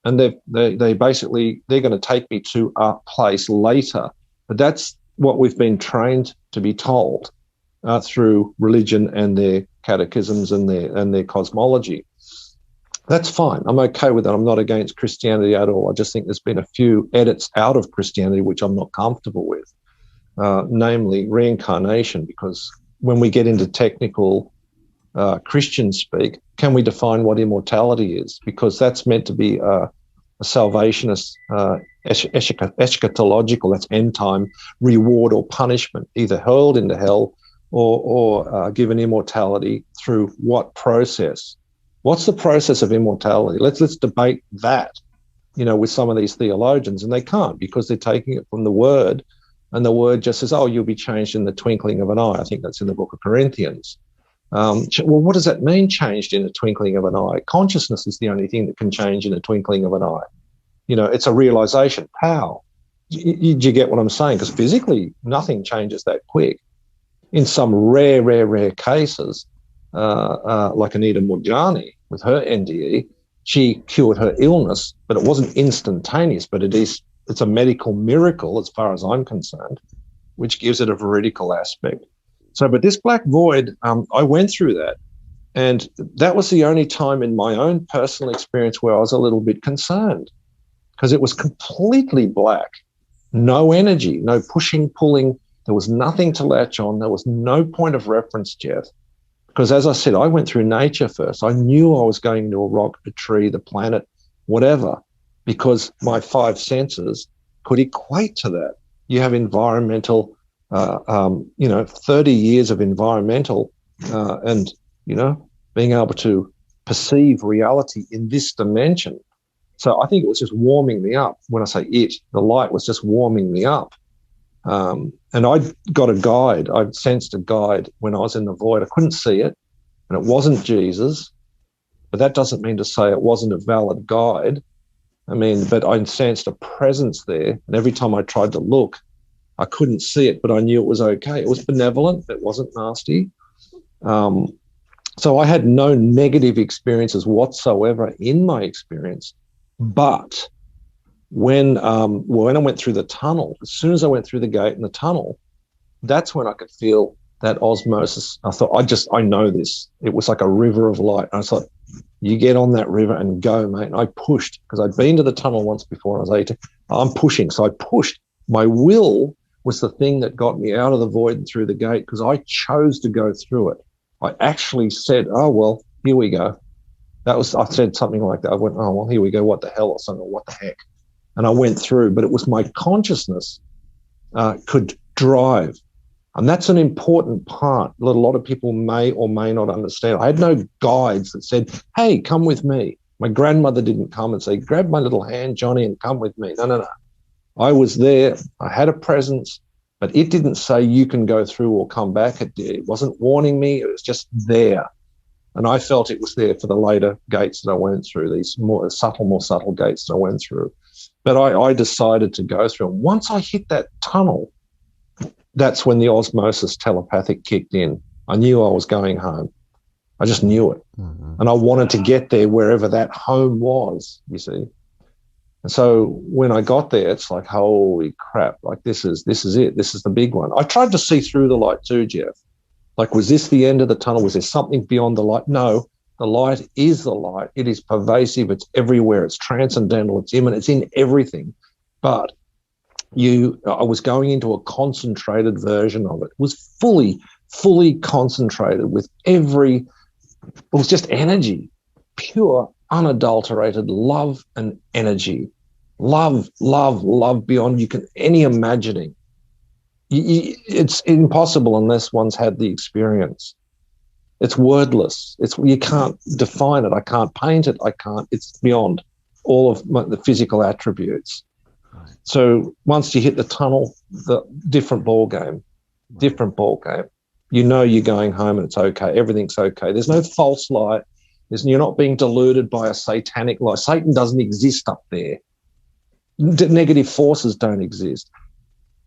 they basically, they're going to take me to a place later. But that's what we've been trained to be told through religion and their catechisms and their cosmology. That's fine. I'm okay with that. I'm not against Christianity at all. I just think there's been a few edits out of Christianity which I'm not comfortable with, namely reincarnation, because when we get into technical Christian speak, can we define what immortality is? Because that's meant to be a salvationist, eschatological, that's end time reward or punishment, either hurled into hell or given immortality through what process? What's the process of immortality? Let's debate that, with some of these theologians, and they can't because they're taking it from the word, and the word just says, oh, you'll be changed in the twinkling of an eye. I think that's in the book of Corinthians. Well, what does that mean, changed in a twinkling of an eye? Consciousness is the only thing that can change in a twinkling of an eye. It's a realization. How? Do you get what I'm saying? Because physically, nothing changes that quick. In some rare cases, like Anita Murjani with her NDE, she cured her illness, but it wasn't instantaneous, but it's a medical miracle as far as I'm concerned, which gives it a veridical aspect. So, but this black void, I went through that, and that was the only time in my own personal experience where I was a little bit concerned, because it was completely black, no energy, no pushing, pulling. There was nothing to latch on. There was no point of reference, Jeff. Because as I said, I went through nature first. I knew I was going to a rock, a tree, the planet, whatever, because my five senses could equate to that. You have environmental, 30 years of environmental and, being able to perceive reality in this dimension. So I think it was just warming me up. When I say it, the light was just warming me up. And I got a guide. I sensed a guide when I was in the void. I couldn't see it, and it wasn't Jesus, but that doesn't mean to say it wasn't a valid guide. But I sensed a presence there, and every time I tried to look, I couldn't see it, but I knew it was okay. It was benevolent. It wasn't nasty. So I had no negative experiences whatsoever in my experience, but when I went through the tunnel, as soon as I went through the gate in the tunnel, that's when I could feel that osmosis. I thought, I know this. It was like a river of light. And I thought, you get on that river and go, mate. And I pushed, because I'd been to the tunnel once before. I was 18. I'm pushing. So I pushed. My will was the thing that got me out of the void and through the gate, because I chose to go through it. I actually said, oh, well, here we go. I said something like that. I went, oh, well, here we go. What the hell? Or something, what the heck? And I went through, but it was my consciousness could drive. And that's an important part that a lot of people may or may not understand. I had no guides that said, hey, come with me. My grandmother didn't come and say, grab my little hand, Johnny, and come with me. No. I was there. I had a presence, but it didn't say you can go through or come back. It wasn't warning me. It was just there. And I felt it was there for the later gates that I went through, these more subtle gates that I went through. But I decided to go through. And once I hit that tunnel, that's when the osmosis telepathic kicked in. I knew I was going home. I just knew it. Mm-hmm. And I wanted to get there wherever that home was, you see. And so when I got there, it's like, holy crap, like this is it. This is the big one. I tried to see through the light too, Jeff. Like, was this the end of the tunnel? Was there something beyond the light? No. The light is the light. It is pervasive. It's everywhere. It's transcendental. It's immanent. It's in everything. But I was going into a concentrated version of it. It was fully concentrated with it was just energy, pure, unadulterated love and energy. Love beyond any imagining. It's impossible unless one's had the experience. It's wordless. You can't define it. I can't paint it. It's beyond all of the physical attributes. Right. So once you hit the tunnel, the different ball game. You know you're going home and it's okay. Everything's okay. There's no false light. You're not being deluded by a satanic lie. Satan doesn't exist up there. Negative forces don't exist.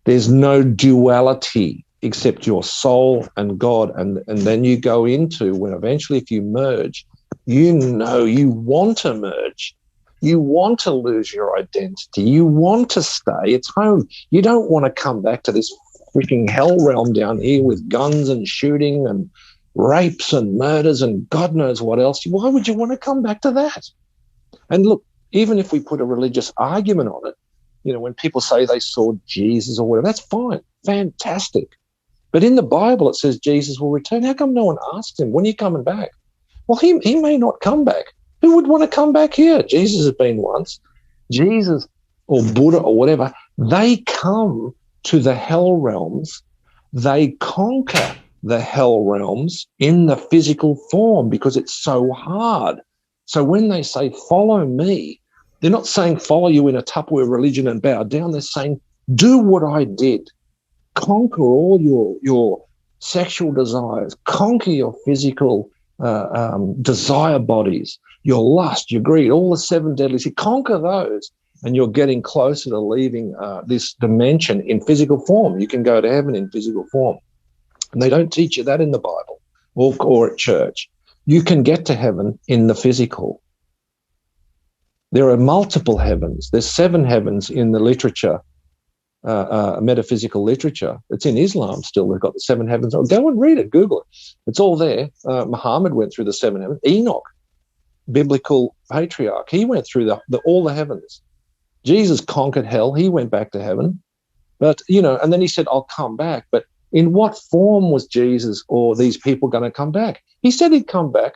There's no duality except your soul and God. And then you go into when eventually if you merge, you know you want to merge. You want to lose your identity. You want to stay. It's home. You don't want to come back to this freaking hell realm down here with guns and shooting and rapes and murders and God knows what else. Why would you want to come back to that? And look, even if we put a religious argument on it, when people say they saw Jesus or whatever, that's fine, fantastic. But in the Bible, it says Jesus will return. How come no one asked him, when are you coming back? Well, he may not come back. Who would want to come back here? Jesus has been once. Jesus or Buddha or whatever, they come to the hell realms. They conquer the hell realms in the physical form because it's so hard. So when they say, follow me, they're not saying follow you in a Tupperware religion and bow down. They're saying, do what I did. Conquer all your sexual desires. Conquer your physical desire bodies, your lust, your greed, all the 7 deadly sins. Conquer those, and you're getting closer to leaving this dimension in physical form. You can go to heaven in physical form. And they don't teach you that in the Bible or at church. You can get to heaven in the physical. There are multiple heavens. There's 7 heavens in the literature, metaphysical literature. It's in Islam still. They've got the 7 heavens. Oh, go and read it. Google it. It's all there. Muhammad went through the 7 heavens. Enoch, biblical patriarch, he went through all the heavens. Jesus conquered hell. He went back to heaven. But, and then he said, I'll come back. But in what form was Jesus or these people going to come back? He said he'd come back.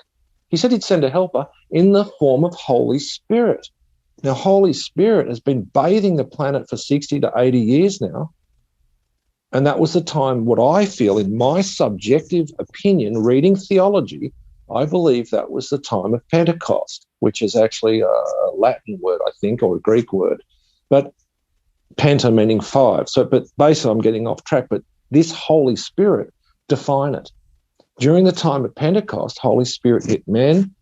He said he'd send a helper in the form of Holy Spirit. Now, Holy Spirit has been bathing the planet for 60 to 80 years now. And that was the time, what I feel, in my subjective opinion, reading theology, I believe that was the time of Pentecost, which is actually a Latin word, I think, or a Greek word. But penta meaning 5. So, but basically I'm getting off track. But this Holy Spirit, define it. During the time of Pentecost, Holy Spirit hit men,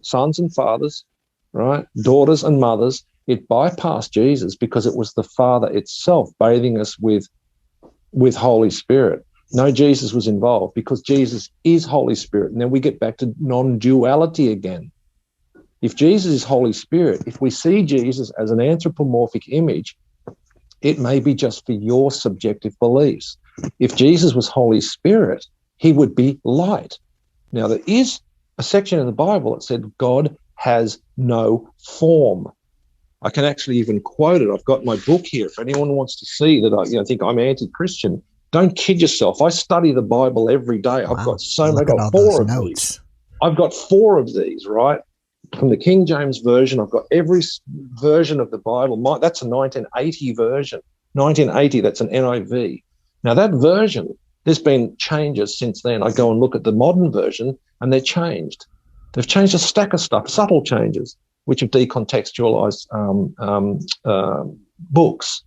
sons and fathers, right, daughters and mothers. It bypassed Jesus because it was the Father itself bathing us with Holy Spirit. No, Jesus was involved because Jesus is Holy Spirit. And then we get back to non-duality again. If Jesus is Holy Spirit, if we see Jesus as an anthropomorphic image, it may be just for your subjective beliefs. If Jesus was Holy Spirit, he would be light. Now, there is a section in the Bible that said God has no form. I can actually even quote it. I've got my book here. If anyone wants to see that I think I'm anti-Christian, don't kid yourself. I study the Bible every day. Wow. I've got I've got 4 of these. I've got 4 of these, right? From the King James Version, I've got every version of the Bible. That's a 1980 version. 1980, that's an NIV. Now, that version, there's been changes since then. I go and look at the modern version, and they're changed. They've changed a stack of stuff, subtle changes, which have decontextualized books.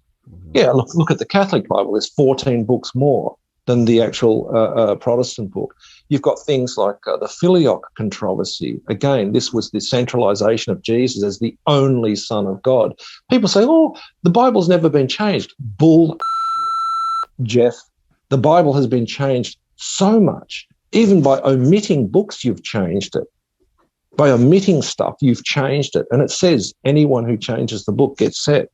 Yeah, look at the Catholic Bible. There's 14 books more than the actual Protestant book. You've got things like the Filioque controversy. Again, this was the centralization of Jesus as the only Son of God. People say, oh, the Bible's never been changed. Bull, Jeff. The Bible has been changed so much. Even by omitting books, you've changed it. By omitting stuff, you've changed it. And it says anyone who changes the book gets set.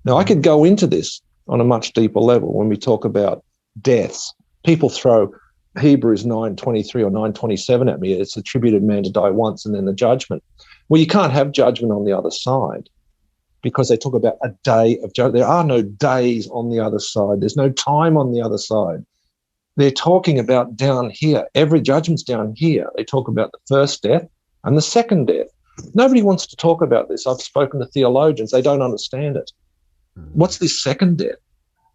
Now, I could go into this on a much deeper level when we talk about deaths. People throw Hebrews 9:23 or 9:27 at me. It's attributed man to die once and then the judgment. Well, you can't have judgment on the other side because they talk about a day of judgment. There are no days on the other side. There's no time on the other side. They're talking about down here. Every judgment's down here. They talk about the first death and the second death. Nobody wants to talk about this. I've spoken to theologians. They don't understand it. What's this second death?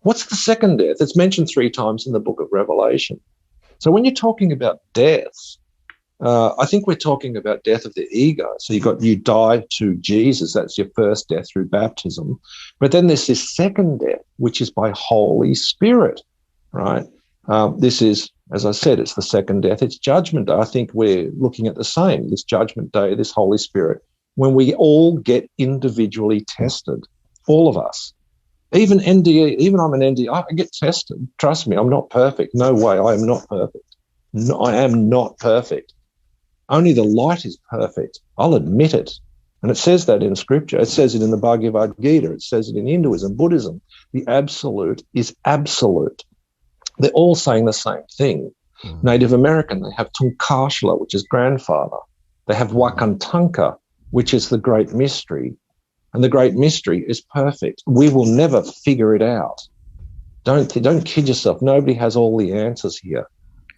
What's the second death? It's mentioned 3 times in the book of Revelation. So when you're talking about deaths, I think we're talking about death of the ego. So you die to Jesus. That's your first death through baptism. But then there's this second death, which is by Holy Spirit, right? This is, as I said, it's the second death. It's Judgment Day. I think we're looking at the same, this Judgment Day, this Holy Spirit, when we all get individually tested, all of us. Even NDE, even I'm an NDE, I get tested. Trust me, I'm not perfect. No way, I am not perfect. No, I am not perfect. Only the light is perfect. I'll admit it. And it says that in Scripture. It says it in the Bhagavad Gita. It says it in Hinduism, Buddhism. The absolute is absolute. They're all saying the same thing. Native American, they have Tunkashla, which is grandfather. They have Wakantanka, which is the great mystery. And the great mystery is perfect. We will never figure it out. Don't kid yourself. Nobody has all the answers here.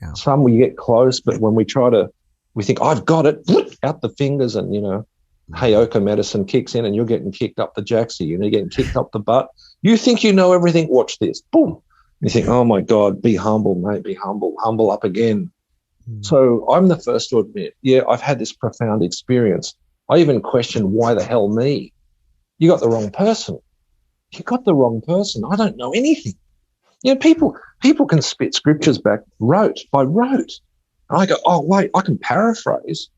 Yeah. Some we get close, but when we think, I've got it, out the fingers, and, Heyoka medicine kicks in and you're getting kicked up the jacksie, you're getting kicked up the butt. You think you know everything, watch this, boom. You think, oh my God, be humble, mate, be humble up again. So I'm the first to admit, yeah, I've had this profound experience. I even questioned, why the hell me? You got the wrong person. You got the wrong person. I don't know anything. People can spit scriptures back rote by rote. And I go, oh, wait, I can paraphrase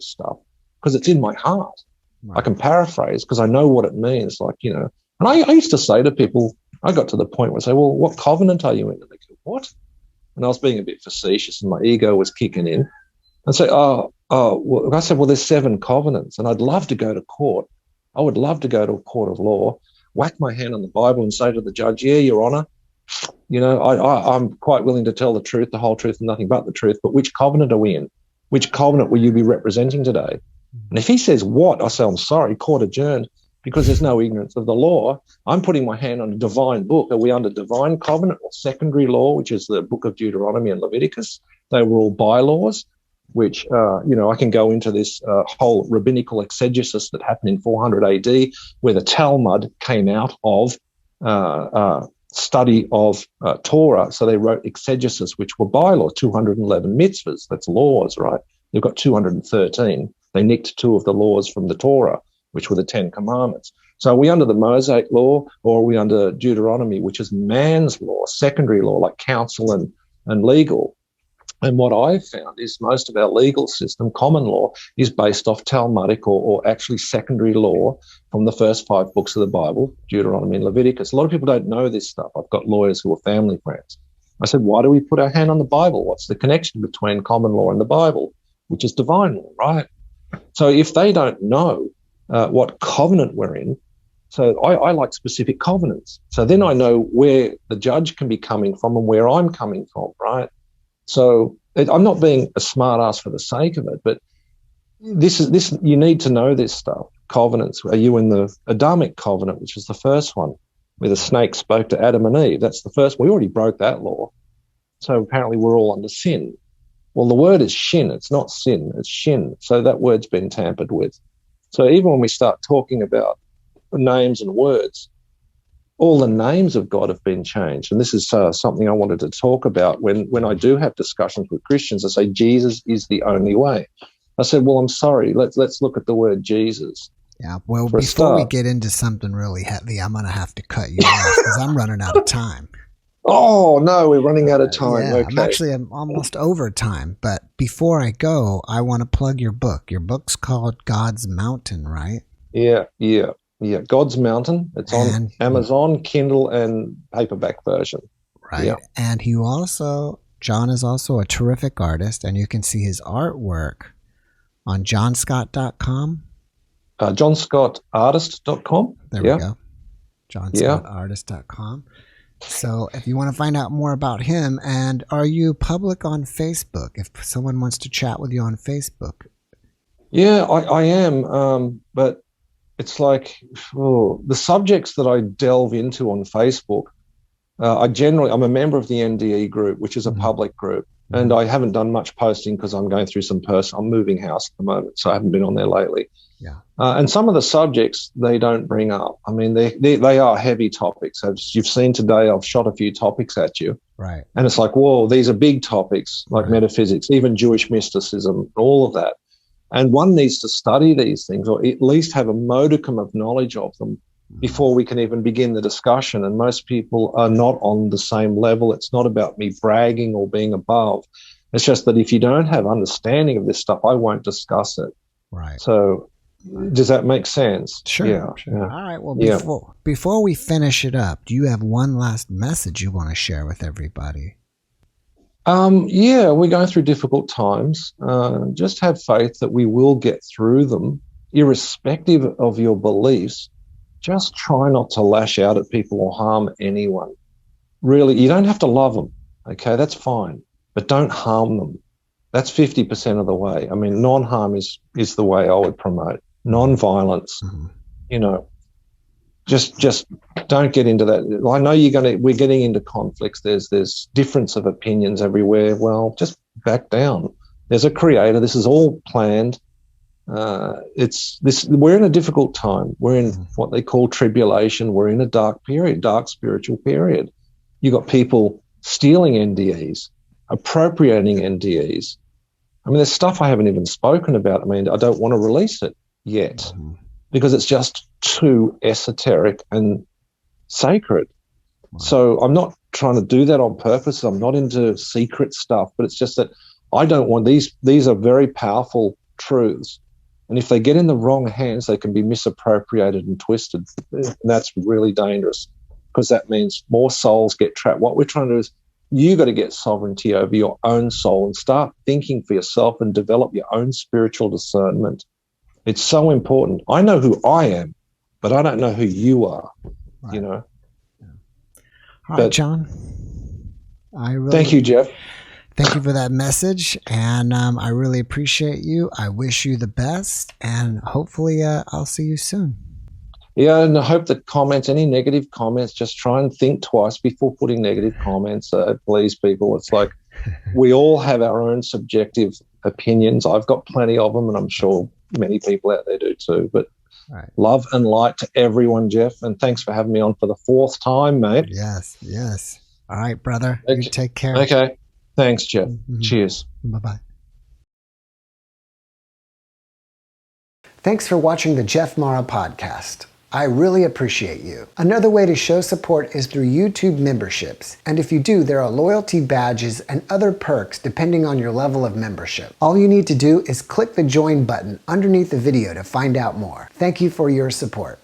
stuff because it's in my heart. Right. I can paraphrase because I know what it means. And I used to say to people, I got to the point where I say, well, what covenant are you in? And they go, what? And I was being a bit facetious and my ego was kicking in. And say, well, I said, well, there's 7 covenants and I'd love to go to court. I would love to go to a court of law, whack my hand on the Bible and say to the judge, yeah, Your Honor, I'm quite willing to tell the truth, the whole truth, and nothing but the truth. But which covenant are we in? Which covenant will you be representing today? And if he says what, I say, I'm sorry, court adjourned, because there's no ignorance of the law. I'm putting my hand on a divine book. Are we under divine covenant or secondary law, which is the book of Deuteronomy and Leviticus? They were all bylaws, which, I can go into this whole rabbinical exegesis that happened in 400 AD, where the Talmud came out of study of Torah. So they wrote exegesis, which were bylaws, 211 mitzvahs. That's laws, right? They've got 213. They nicked 2 of the laws from the Torah, which were the 10 commandments. So are we under the Mosaic law, or are we under Deuteronomy, which is man's law, secondary law, like council and legal? And what I've found is most of our legal system, common law, is based off Talmudic or actually secondary law from the first 5 books of the Bible, Deuteronomy and Leviticus. A lot of people don't know this stuff. I've got lawyers who are family friends. I said, why do we put our hand on the Bible? What's the connection between common law and the Bible, which is divine law, right? So if they don't know what covenant we're in, so I like specific covenants. So then I know where the judge can be coming from and where I'm coming from, right? So I'm not being a smart ass for the sake of it, but this you need to know this stuff. Covenants. Are you in the Adamic Covenant, which is the first one, where the snake spoke to Adam and Eve? That's the first. We already broke that law. So apparently we're all under sin. Well, the word is shin. It's not sin. It's shin. So that word's been tampered with. So even when we start talking about names and words, all the names of God have been changed. And this is something I wanted to talk about when I do have discussions with Christians. I say, Jesus is the only way. I said, well, I'm sorry. Let's look at the word Jesus. Yeah, well, before we get into something really heavy, I'm going to have to cut you off because I'm running out of time. Oh, no, we're running out of time. Yeah, okay. I'm almost over time. But before I go, I want to plug your book. Your book's called God's Mountain, right? Yeah. God's Mountain. It's on Amazon, Kindle, and paperback version. Right. Yeah. And John is also a terrific artist, and you can see his artwork on johnscott.com. johnscottartist.com. There we go. johnscottartist.com. So if you want to find out more about him, and are you public on Facebook? If someone wants to chat with you on Facebook. Yeah, I am. But it's like the subjects that I delve into on Facebook, I'm a member of the NDE group, which is a public group. And I haven't done much posting because I'm going through I'm moving house at the moment, so I haven't been on there lately. Yeah. And some of the subjects they don't bring up. I mean, they are heavy topics. As you've seen today, I've shot a few topics at you. Right. And it's like, whoa, these are big topics like metaphysics, even Jewish mysticism, all of that. And one needs to study these things, or at least have a modicum of knowledge of them before we can even begin the discussion. And most people are not on the same level. It's not about me bragging or being above. It's just that if you don't have understanding of this stuff, I won't discuss it. Right. So does that make sense? Sure. Yeah. Sure. Yeah. All right. Well, before we finish it up, do you have one last message you want to share with everybody? Yeah, we're going through difficult times. Just have faith that we will get through them, irrespective of your beliefs. Just try not to lash out at people or harm anyone. Really, you don't have to love them, okay? That's fine. But don't harm them. That's 50% of the way. I mean, non-harm is the way I would promote. Non-violence, just don't get into that. I know we're getting into conflicts. There's difference of opinions everywhere. Well, just back down. There's a creator. This is all planned. We're in a difficult time. We're in what they call tribulation. We're in a dark period, dark spiritual period. You got people stealing NDEs, appropriating NDEs. I mean, there's stuff I haven't even spoken about. I mean, I don't want to release it yet because it's just too esoteric and sacred. Wow. So I'm not trying to do that on purpose. I'm not into secret stuff, but it's just that I don't want these are very powerful truths. And if they get in the wrong hands, they can be misappropriated and twisted. And that's really dangerous because that means more souls get trapped. What we're trying to do is you got to get sovereignty over your own soul and start thinking for yourself and develop your own spiritual discernment. It's so important. I know who I am, but I don't know who you are, right. All right, John. Thank you, Jeff. Thank you for that message, and I really appreciate you. I wish you the best, and hopefully I'll see you soon. Yeah, and I hope that any negative comments, just try and think twice before putting negative comments. Please, people, it's like we all have our own subjective opinions. I've got plenty of them, and I'm sure many people out there do too. But love and light to everyone, Jeff, and thanks for having me on for the 4th time, mate. Yes. All right, brother. Okay. You take care. Okay. Thanks, Jeff. Cheers. Bye-bye. Thanks for watching the JeffMara podcast. I really appreciate you. Another way to show support is through YouTube memberships. And if you do, there are loyalty badges and other perks depending on your level of membership. All you need to do is click the join button underneath the video to find out more. Thank you for your support.